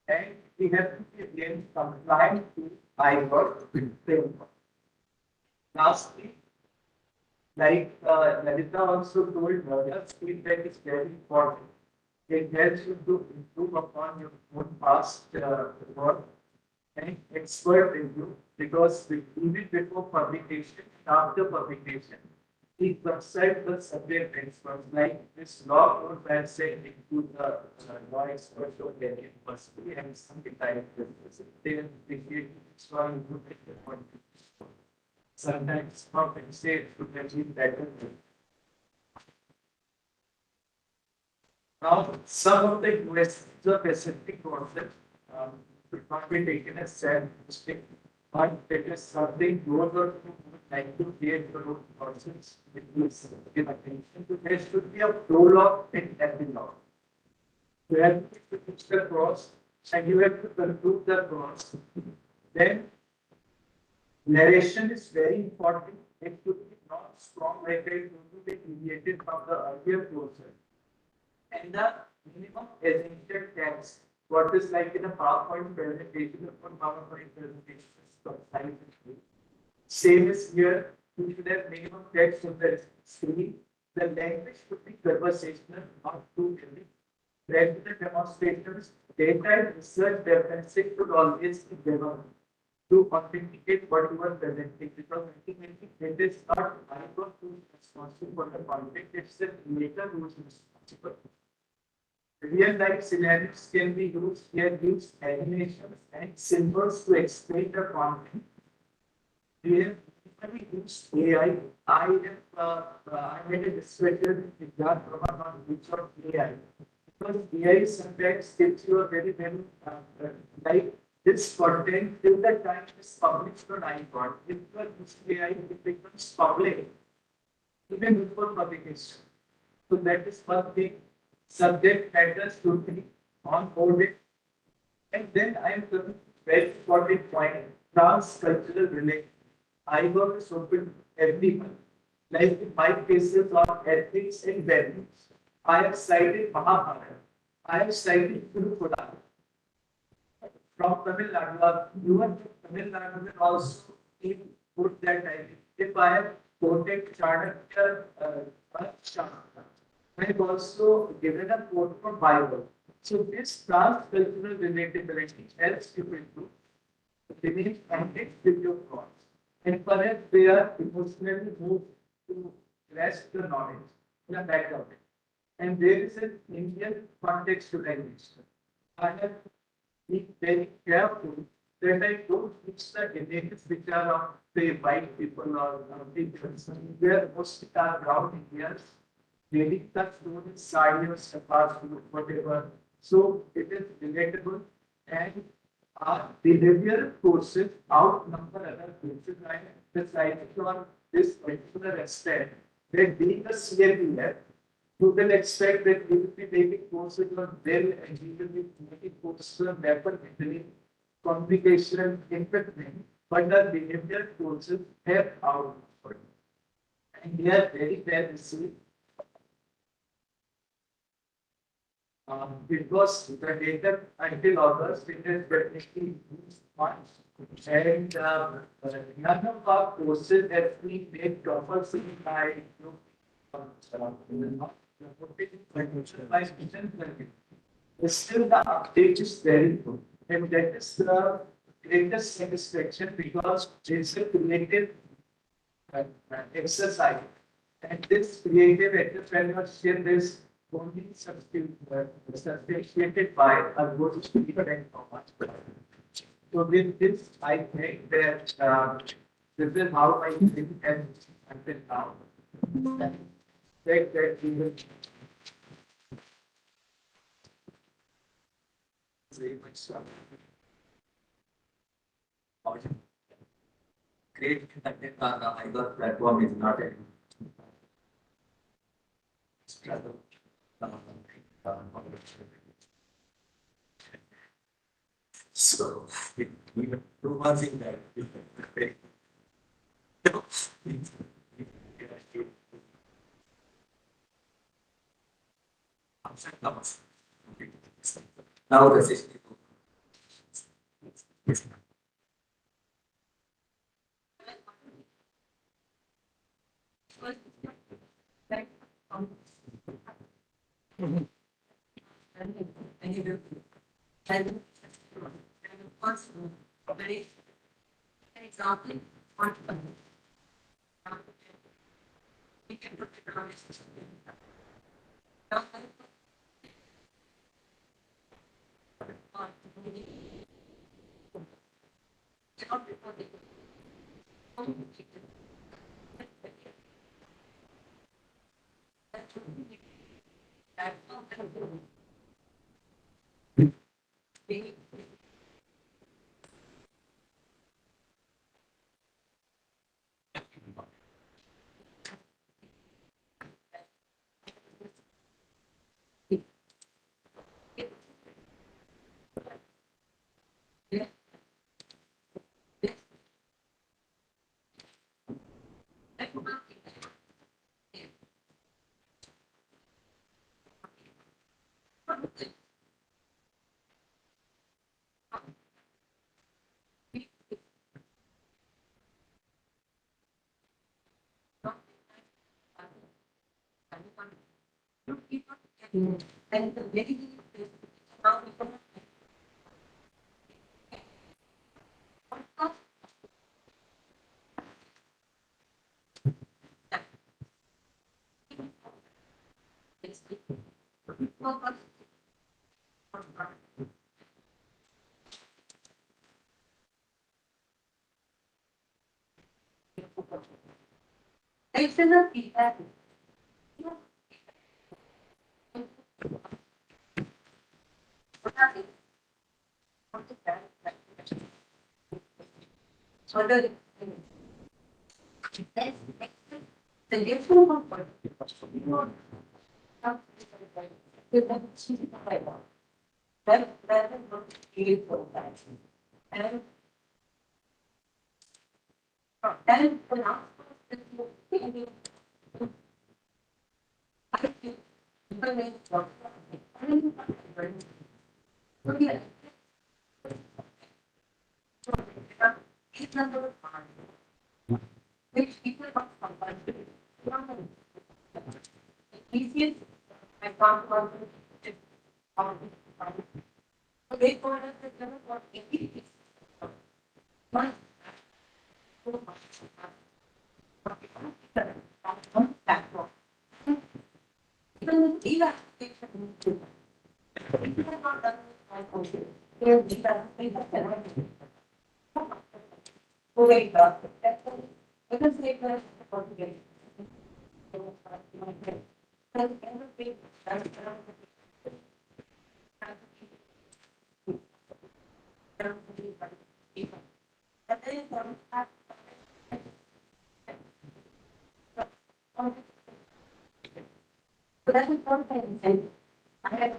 A: and we have to be again compliant to IWORK framework. Lastly, like Lalita also told, feedback is very important. It helps you to improve upon your own past work and expert review, because even before publication and after publication, we consult the subject experts like this law or that say into the law experts or their university and something like this. They appreciate strong good. Sometimes compensate to be better. Now, some of the US specific courses should not be taken as self-mistake, but it is something those who would like to create their own courses. It is give attention to there should be a prologue in every law. You have to finish the course and you have to conclude the course. Then narration is very important. It should be not strong like it should be deviated from the earlier process. And the minimum essential text, what is like in a PowerPoint presentation or PowerPoint presentation. Same is here, you should have minimum text on the screen. The language should be conversational, not too heavy. Regular demonstrations, data and research referencing should always be given to authenticate what you are presenting, because ultimately it is not I was responsible for the content, it's the creator who is responsible. Real life scenarios can be used here, use animations and symbols to explain the content. Here, we use AI. I made a discussion with Jan Brahman on use of AI. Because AI sometimes gives you a very, like this content till the time it is published on iPod. If you are using AI, it becomes public even before publication. So that is one thing. Subject matters should be onboarded. And then I am coming to very important point, trans-cultural relation. I work is open everyone. Like in my cases on ethics and values. I have cited Mahabharata. I have cited Guru Puran. From Tamil Nadu, even Tamil Nadu will also put that idea. If I have quoted Chanakya, I have also given a quote from Bible. So this trans-cultural relatability helps you to finish and with your thoughts. And perhaps they are emotionally moved to grasp the knowledge, the back of it. And there is an Indian contextualization. I have to be very careful that I don't use the images which are of say white people or people where mostly are brown Indians. Reading the story, science, whatever. So it is relatable and our behavioral courses outnumber other courses. I decided on this particular aspect that being a CMPF, you can expect that we will be making courses on well and we will be making courses on rapid handling, communication, empathy, but the behavioral courses have outnumbered. And they are very well received. It was the data until August, it is practically months. And none of our courses that we made toppers in by still the uptake is very good. And that is the greatest satisfaction because it's a creative exercise. And this creative entrepreneurship is only substantiated by a good speaker and format. So with this, I think that this is how I think and until now. That we will very much great content on the IGOR platform is not a struggle. So, even 2 months in that, Now the 62.
B: Example, on and the very excellent feedback. So the different that is not beautiful. And the last which people don't sometimes do. Easiest I found was they told us that there was 80 one platform. Even these are not done because they were so that's important. And I had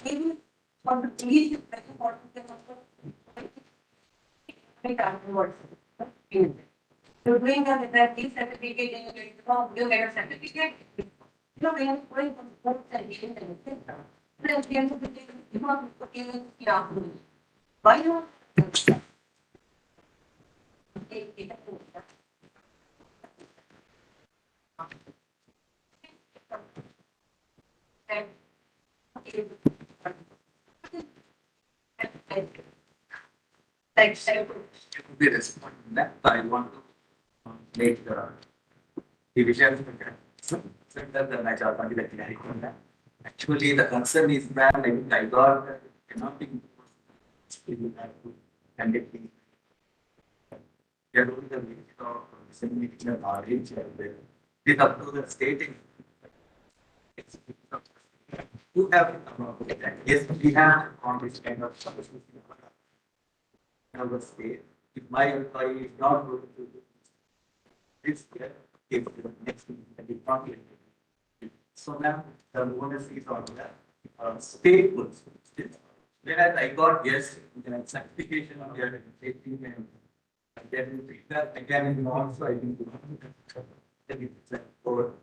B: maybe for the police, it's very important to make afterwards. You're doing that this certificate and you get a certificate. You know, when you're going from sports and games and etc. Then at the end of the day, you want to put in why not? Thanks.
A: Be responding that I want to make the division. So that the match out on the actually the concern is that like I got cannot be and it we are doing the limit of disseminating the knowledge and it up to the stating. You have yes, we have on this kind of services. have a say. If my employee is not going to do this year, if the next week I did not get it. So now the bonus is on the state goods. Whereas I got yes, the certification of their safety and then that again in also I think it's like for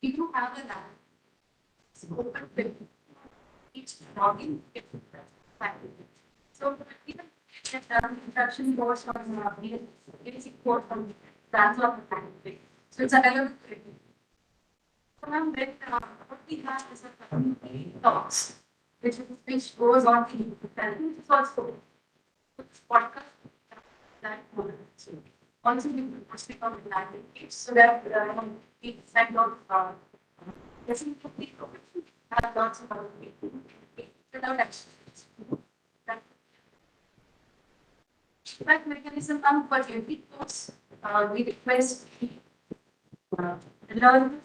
B: if you have a lab, it's open to each login. So even introduction course on basic course on transfer of the so it's available to you. So now when what we have is a community talks, which goes on to which is also podcast that also we will posting on the landing page so that we send out listening to people have lots of other people without actions. That mechanism for every course we request learn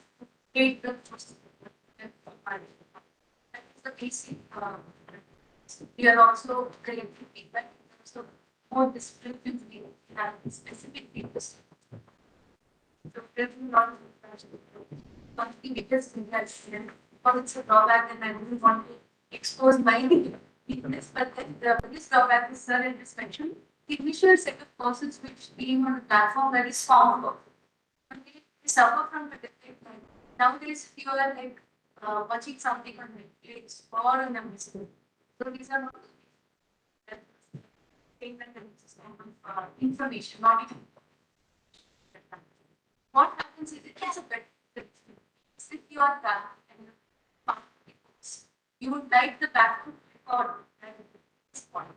B: take the course. That is the basic. We are also collecting feedback in terms of more descriptive we have specific features. So there's not something because it's a drawback and I don't want to expose my weakness, but the biggest drawback is sir in this mention. The initial set of courses which being on a platform that is formed of, they suffer from the different kind. Nowadays, if you are like watching something on Netflix or on Amazon, so these are not things that information, not even. What happens is it has a better if you are that and you would like the back to record at this point.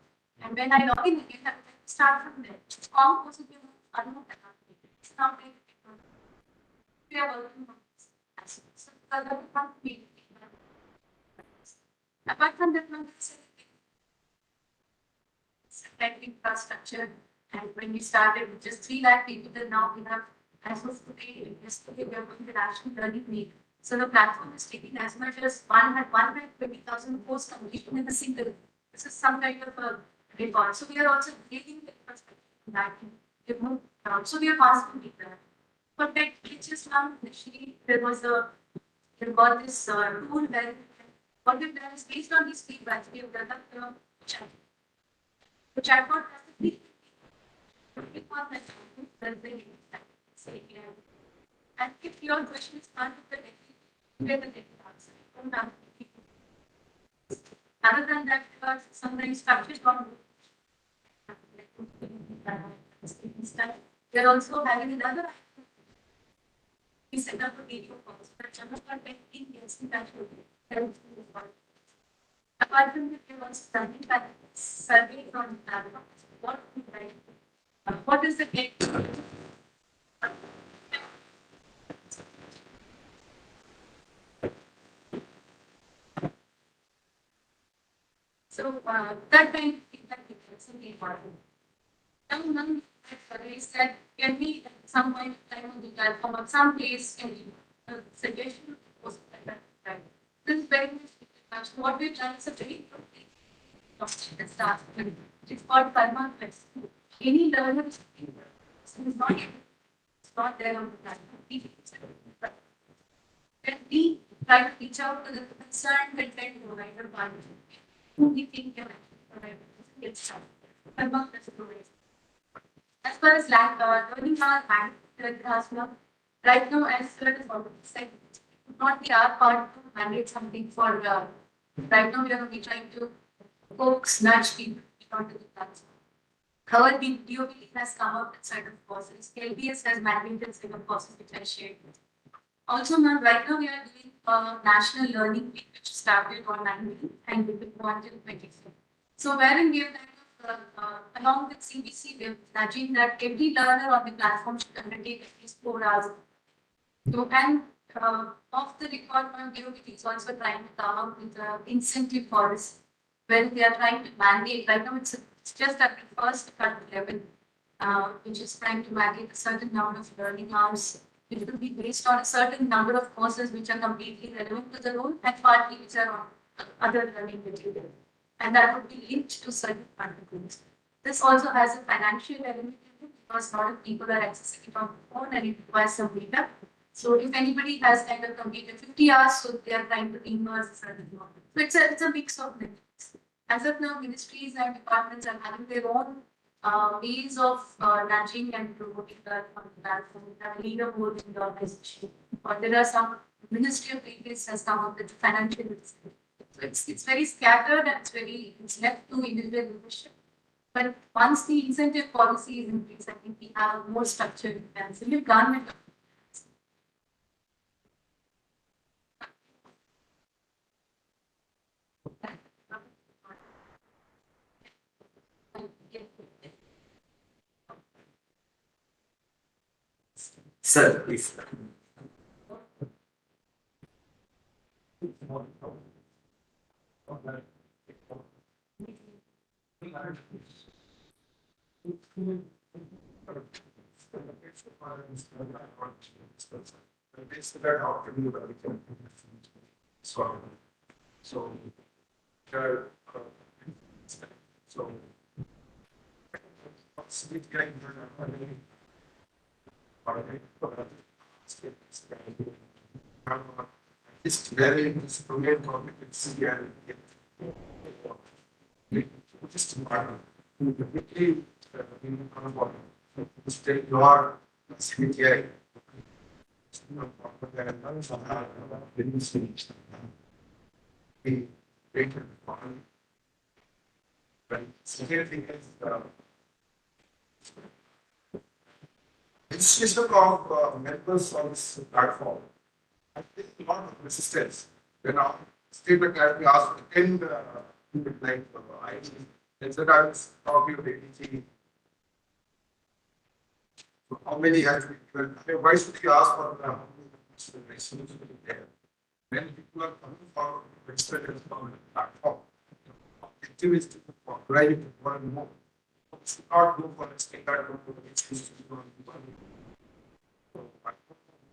B: And when I log in again, I will start from there. All possible unknown it's not like we are working on this. So apart from that, tech infrastructure, and when we started with just 3 lakh people, then now we have as of today, yesterday we are going to National Learning Week. So the platform is taking as much as 120,000 posts completion in a single. This is some kind of a record. So we are also creating the infrastructure that so we are passing it there. But that which is now initially there was there got this tool where what we've done is based on these feedbacks, we have developed a chat. The chatbot has to be and if your question is not the where the answer. Other than that, because sometimes structures on we are also having another we set up a video calls for channel content in apart from that, we are also studying that survey from what we write. What is the date? So that kind of feedback is really important. Now, survey said, can we at some point of time on the platform or some place can you suggestion was that. This is very much what we've done is a very that starts with it's called Karma Quest. Any learner is not there on the platform. When we try to reach out to the concerned content provider who we think can get started. Karma Quest provides. As far as learning our mandate classroom, right now, as well as already said, it would not be our part to mandate something for right now we are going to be trying to coax, nudge people onto the platform. However, the DOB has come up with certain courses. LBS has mandated certain courses which I shared with you. Also, now right now we are doing national learning week which started on 19th and will go until 25th. So wherein we have kind of, along with CBC, we are nudging that every learner on the platform should undertake at least 4 hours. So, and off the record point, DOT is also trying to come up with an incentive policy where they are trying to mandate. Right now, it's just at the first cut level, which is trying to mandate a certain number of learning hours. It will be based on a certain number of courses which are completely relevant to the role and partly which are on other learning material. And that would be linked to certain articles. This also has a financial element in it because a lot of people are accessing it on the phone and it requires some data. So if anybody has kind of completed 50 hours, so they are trying to immerse a certain amount. So it's a mix of metrics. As of now, ministries and departments are having their own ways of nudging and promoting that on the platform. We have leaderboards in the organization. Or there are some Ministry of Defense has come up with financial incentive. So it's very scattered and it's left to individual leadership. But once the incentive policy is in place, I think we have a more structured and so we've done it.
E: Sir, please. It's very instrument of it's just state your CBTI. Second thing is institution of members on this platform. I think a lot of resistance. When our statement has been asked to end like IT, and so I was talking of ADG. How many has been given? I mean, why should we ask for how many resolutions there? When people are coming forward to register as on the platform, the objective is to drive it more and more. We should not go for a standard group of issues.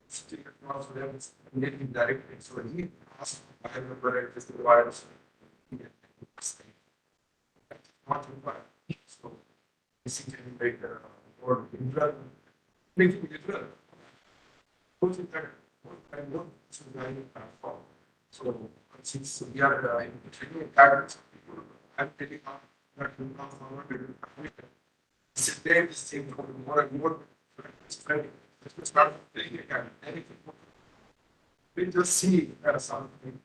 E: Still across levels getting directed. So he asked, I remember it is required. Not required. So basically, like or Israel, making Israel. Both in that, and one is a platform. So since we are in the training academies, I'm telling that we come forward to do sit there, this thing more and more. It's not playing anything. We just see something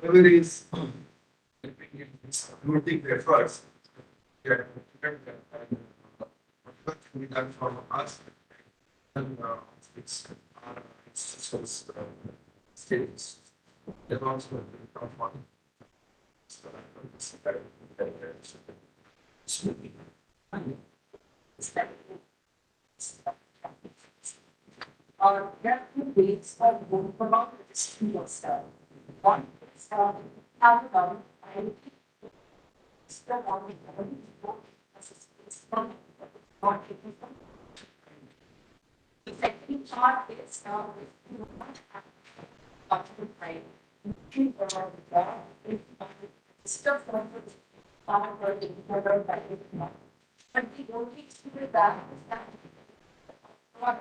E: whether it's looting their first, we done from us, and it's states. They also come on.
B: There are two ways of going about this yourself. One is how to govern the second part is if you want to have stuff but the only issue with that is that what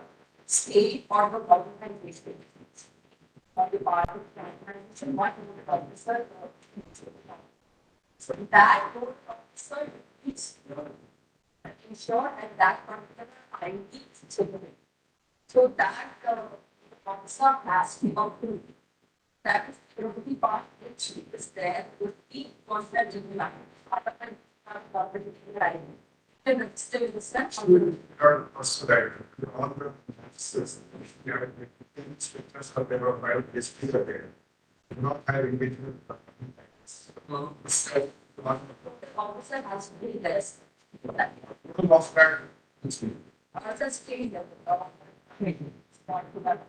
B: state or the government is or the part of organization, what the officer so that officer is ensure that that particular ID is secure. So that officer has to approve. That is the part which is there with the contract in line. right. Then still the same.
E: Are also that all the masters, you know, the instructors are there or file history are there. Not have individual. So, one
B: The officer has to be less.
E: of that.
B: Officer staying there. Not to that.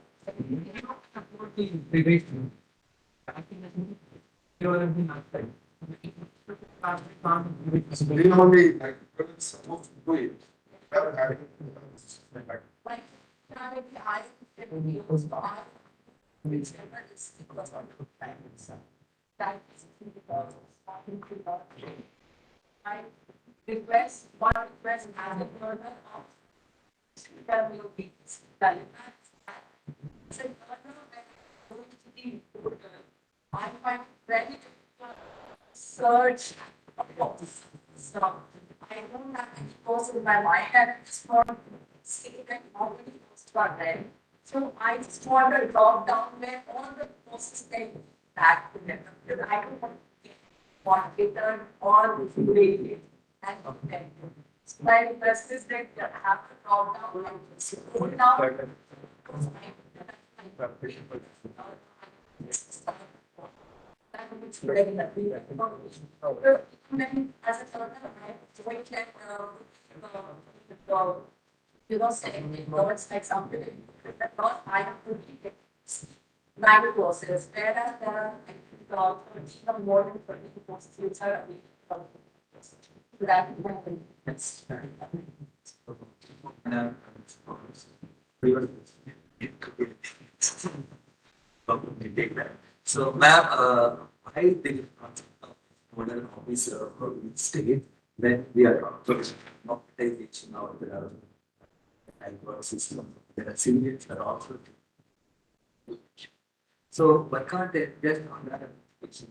E: They only like it's supposed to do it. Never having like
B: Like, now if I use bar, whichever is because of the time itself. That is because of starting to not change. I request, one request as a learner of WPs, so learner when going to the portal, I find very difficult search about stuff. I don't have any course in my mind at this point, say that how many courses are there. So I just want a drop down where all the courses can be back together, because I don't want to get one return or related and competitive. So my request is that you have to drop down and scroll down. Because that would be very lovely. Then as a learner, I wait that, you know, saying the words like something that not I have to read it. 9 courses, whereas there are even more than 20 courses which are available. So that that's
D: So, ma'am, I think model officer for each state when we are optimization of the network system, there are civilians are also. So, why can't they just on that application?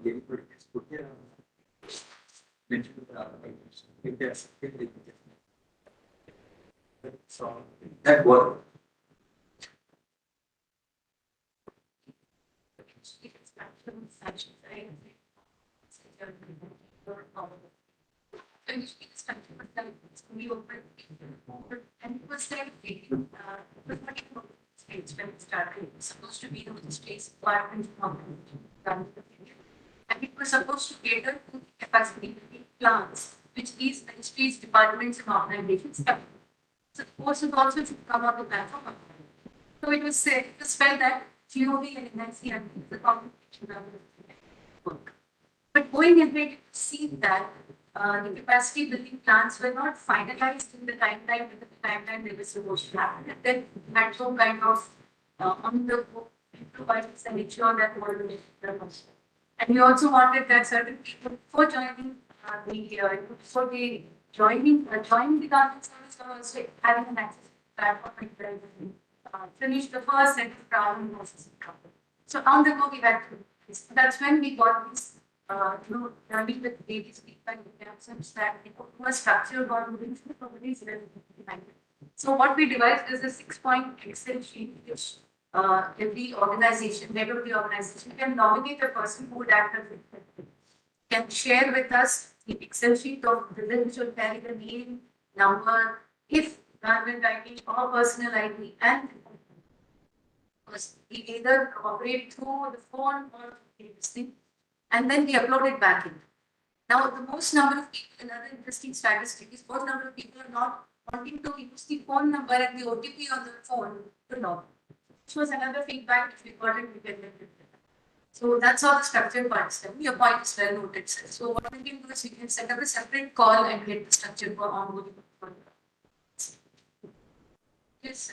D: Give it put here. Mention the application. If there's so that work.
B: and it was their feeling, it was not even states when it started, it was supposed to be the state's requirement from and it was supposed to cater to capacity building plans, which is ministries, departments and organizations. So the course is also to come out of that. So it was said, it was felt that GOV and NIC and the competition work. But going ahead, it seemed that the capacity building plans were not finalized in the timeline they were supposed to happen. And then had some kind of on the book improvised and ensure that all the and we also wanted that certain people before joining before they joining the government service or also having an access to platform and finish the first set of problem processing. So on the go we had to. That's when we got this learning with babies, feedback, and that a structure got moving to properties behind it. So what we devised is a 6-point Excel sheet which every organization, head of the organization can nominate a person who would act as a can share with us the Excel sheet of the which will carry the name, number, if government ID or personal ID, and we either operate through the phone or this thing, and then we upload it back in. Now, the most number of people, another interesting statistic is most number of people are not wanting to use the phone number and the OTP on the phone to log. Which was another feedback which we got independently. So that's how the structured part is done. Your point is well noted, sir. So what we can do is we can set up a separate call and get the structure for onboarding. Yes,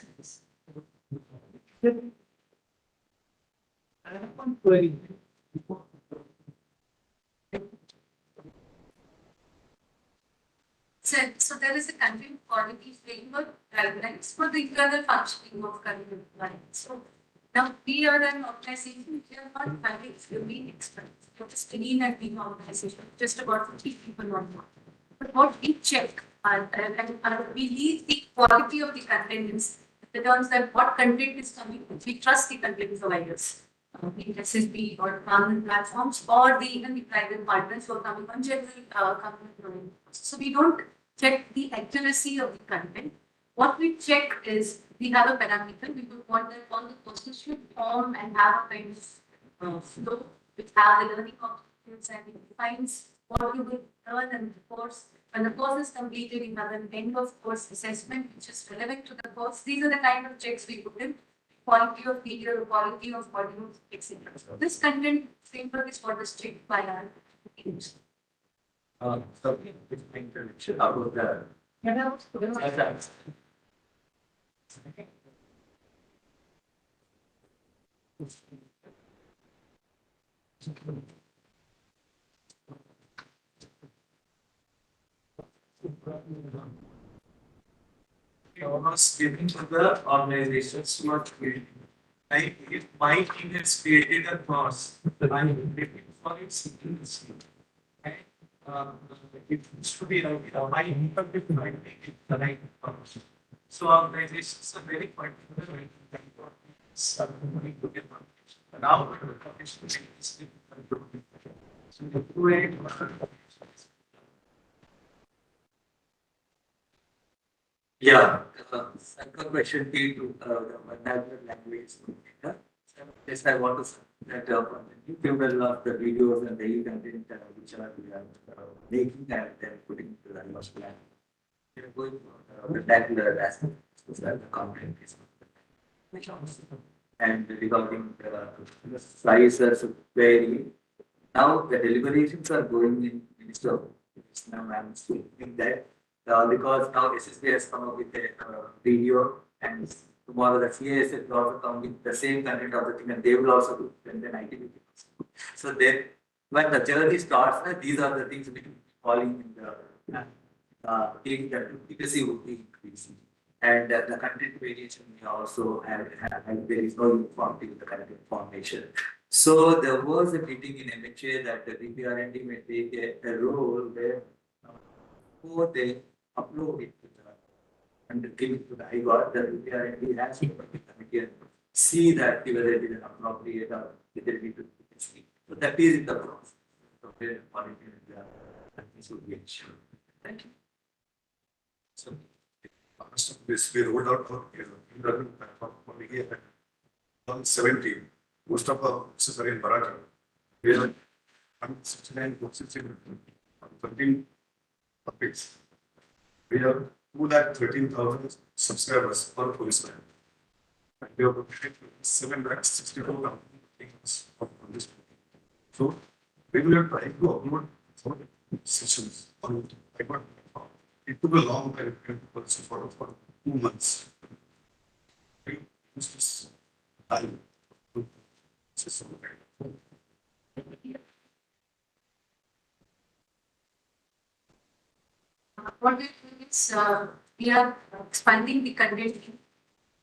B: sir.
C: I have one query.
B: So there is a content quality framework guidelines for the internal functioning of curriculum design. So now we are an organization, we are not very extremely experts. We're just an an organization, just about 50 people on board. But what we check and we leave the quality of the content in the terms that what content is coming, we trust the content providers. in SSP or government platforms, or even the private partners who are coming on general government domain. So we don't check the accuracy of the content. What we check is we have a parameter. We would want that all the courses should form and have a kind of flow which have the learning objectives, and it defines what you will learn in the course. When the course is completed, you have an end of course assessment which is relevant to the course. These are the kind of checks we put in: quality of video, quality of modules, etc. So this content framework is what is checked by our teams.
D: So, introduction about the. Was given to the organizations who are creating. Like if my team has created a course, I'm looking for its efficiency. Right? It needs to be like my impact if I make it the right course. So organizations are very particular when they want something to get published. Now the publication is so the way yeah, second question to the vernacular language. Yes, I want to say that YouTube will love the videos and daily content which are we are making and then putting into the language plan. We are going for vernacular aspects so that the content is. And regarding the sizes vary. Now the deliberations are going in Minister of now I'm thinking that because now SSB has come up with a video and tomorrow the CAS will also come with the same content of the thing and they will also do and then IT will do. So then when the journey starts, these are the things which will be falling in the efficacy would be increasing. And the content variation may also have there is no uniformity with the content formation. So there was a meeting in MHA that the BPR&D may take a role where before they upload it to the and give it to the IGOR, the BPR&D has to work with the committee and see that whether it is an appropriate or whether it is see. So that is in the process. So where quality and this would be ensured. Thank you. So
E: This we rolled out for e-learning platform for the year 2017. Most of our courses are in Marathi. We have 169 courses in 13 topics. We have 213,000 subscribers per policeman. And we have 764,000 things on this. So we will try to upload some sessions on iPad. It took a long time for 2 months. We used this time to system.
B: What we're doing is we are expanding the content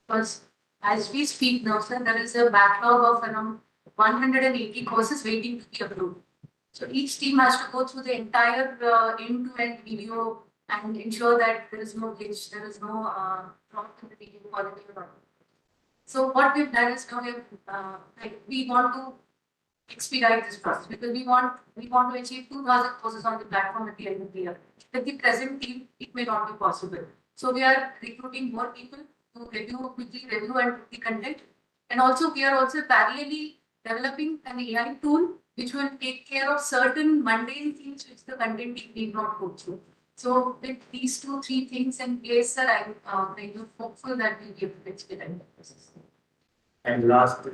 B: because as we speak now, sir, there is a backlog of around 180 courses waiting to be uploaded. So each team has to go through the entire end-to-end video and ensure that there is no glitch, there is no drop in the video quality or not. So what we've done is now we want to expedite this process because we want to achieve 2,000 courses on the platform at the end of the year. With the present team, it may not be possible. So we are recruiting more people to quickly review and the content. And also we are also parallelly developing an AI tool which will take care of certain mundane things which the content team need not go through. So with these 2-3 things in place, sir, I'm kind of hopeful that we'll be able to expedite the process.
D: And last,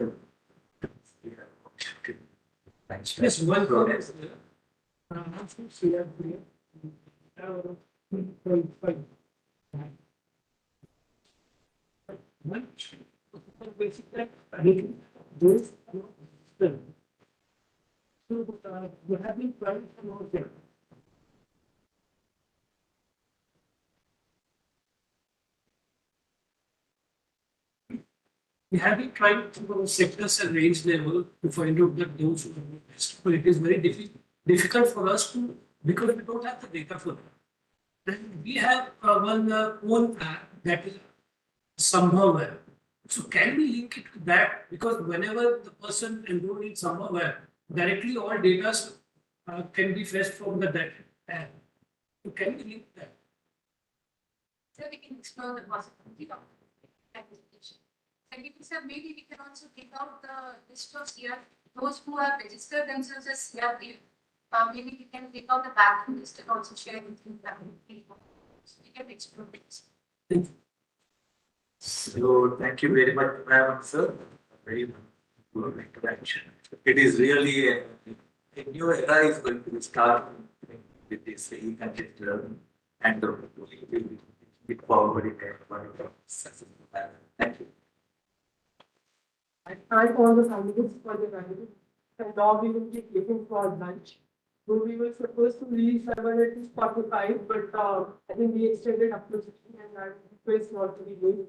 C: Yes, one comment. Basically, those you have been trying to know them. We have been trying to go sectors and range level to find out that those who are best. But it is very difficult for us to because we don't have the data for that. Then we have one own app that is somehow
F: So can we link it to that? Because whenever the person enrolled in somewhere, directly all data can be fetched from the that tab. So can we link that?
B: So we can explore the possibility of application. Secondly, sir, maybe we can also take out the list of CR, those who have registered themselves as CRP. Maybe we can take out the backend list and also share with you that. We can explore this.
D: So thank you very much, ma'am, sir. Very good interaction. It is really a new era is going to start with this e-content learning and we will look forward in a successful manner. Thank you.
C: I thank all the candidates for the valuable. And now we will be taking for lunch. So we were supposed to leave 7:45, but I think we extended up to 16 and I request not to be late.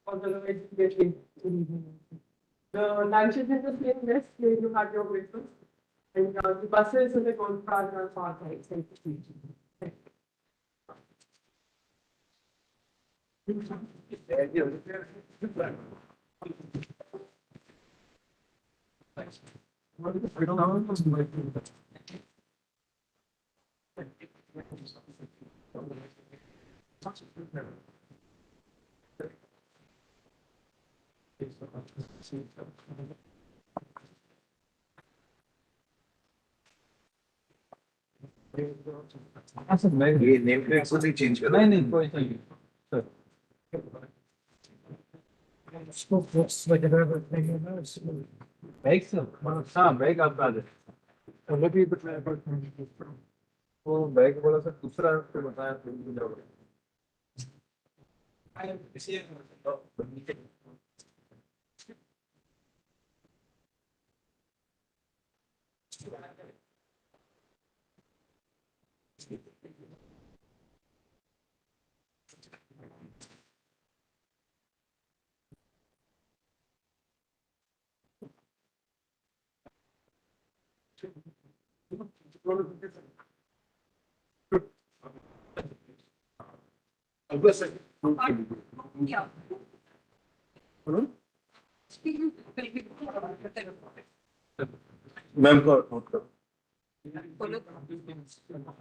C: Otherwise, we get late to the evening. The lunch is in the same mess where you had your breakfast. And the buses in the gold card are far right. Thank you.
E: ये name plate को नहीं change करो नहीं नहीं कोई नहीं bag से हाँ बैग आप डाल हमें भी वो बैग बोला सर दूसरा तो बताया
B: Yeah.
E: मैम को नोट करो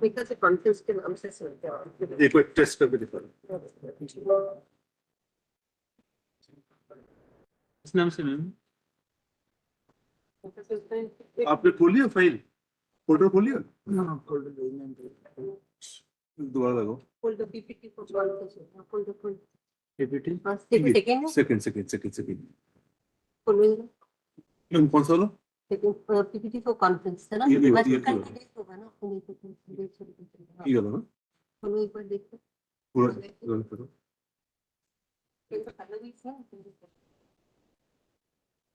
G: Because the conference can access it.
E: एक बार टेस्ट करके दिखा
H: किस नाम से मैम?
E: आपने खोलिए फाइल फोल्डर खोलिए दोबारा लगाओ
G: Hold the PPT for conference. Hold the full.
H: PPT?
G: Second.
E: Second
G: Following.
E: Ma'am कौन सा वाला
G: Second PPT for conference है ना?
E: ये
G: बस
E: ये
G: का डेट होगा ना?
E: ये वाला ना
G: फॉलो एक बार देखो.
E: पूरा रन करो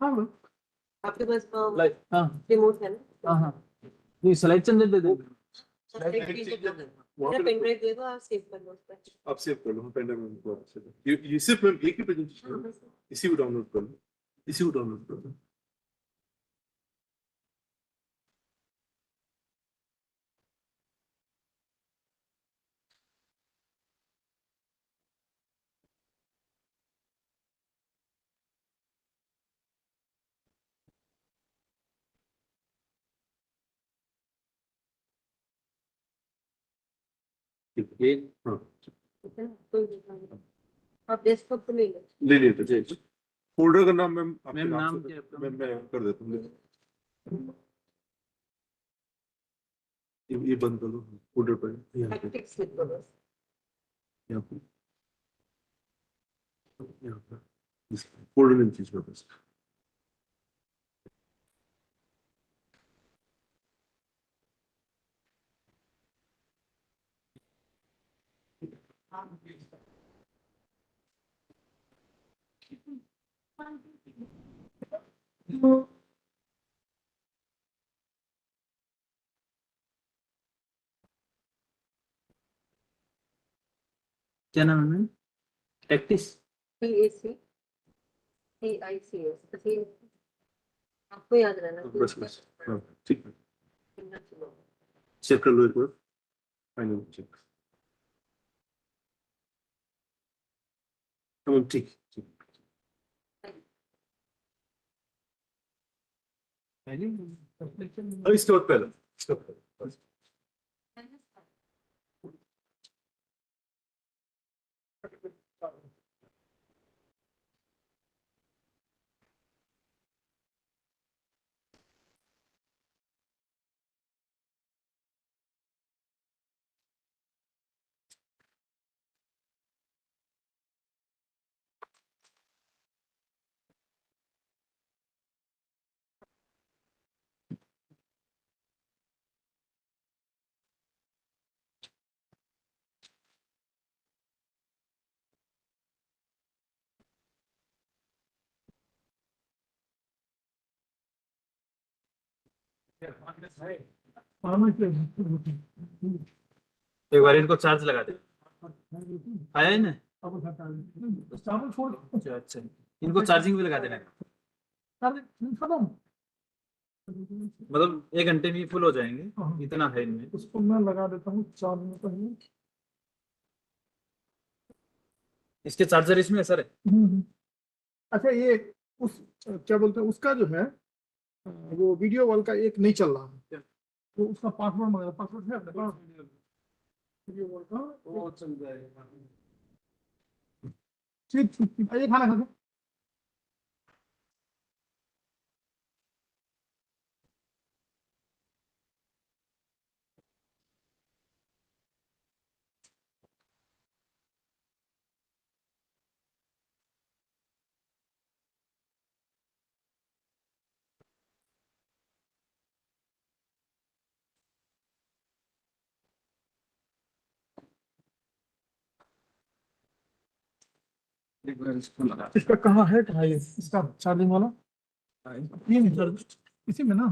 C: हाँ,
G: आपके पास
H: लाइक हाँ
G: रिमोट है ना?
H: हाँ हाँ ये स्लाइड चंदे दे दे
G: मेरा पेन ड्राइव देगा आप सेव कर लो उसका.
E: आप सेव कर लो पेन ड्राइव ये सिर्फ मैम एक ही प्रेजेंटेशन है इसी को डाउनलोड कर लो इसी को डाउनलोड कर लो ये हाँ
G: आप डेस्कटॉप पे ले लो.
E: ले लेते थे फोल्डर का नाम मैम आपके
H: मैम
E: नाम
H: नाम
E: से
H: क्या है आपका?
E: मैं कर देता हूँ ये बंद कर लो फोल्डर पर यहाँ पे
G: टैक्टिक्स लिख दो बस.
E: यहाँ पे यहाँ पे फोल्डर में चीज में बस
H: क्या नाम है मैम? टैक्टिस
G: PAC TICS तो आपको याद रहना.
E: बस बस हाँ ठीक है चेक कर लो एक बार फाइनल चेक ठीक ठीक अभी स्टोर पे लो, स्टोर पे लो।
H: एक बार इनको चार्ज लगा दे। आया ही ना? अच्छा अच्छा, इनको चार्जिंग भी लगा देना है। मतलब 1 घंटे में ही फुल हो जाएंगे, इतना है इनमें।
C: उसको मैं लगा देता हूँ 4 मिनट पहले।
H: इसके चार्जर इसमें है सर?
C: अच्छा ये उस क्या बोलते हैं उसका जो है वो वीडियो वाल का एक नहीं चल रहा है, तो उसका पासवर्ड मांग रहा है। पासवर्ड है अपने पास वीडियो वाल का?
E: वो चल जाएगा।
C: ठीक ठीक ठीक, आइए खाना खा के।
H: एक बार इसको लगा।
C: इसका कहाँ है ये इसका चार्जिंग वाला? ये नहीं सर, इसी में ना।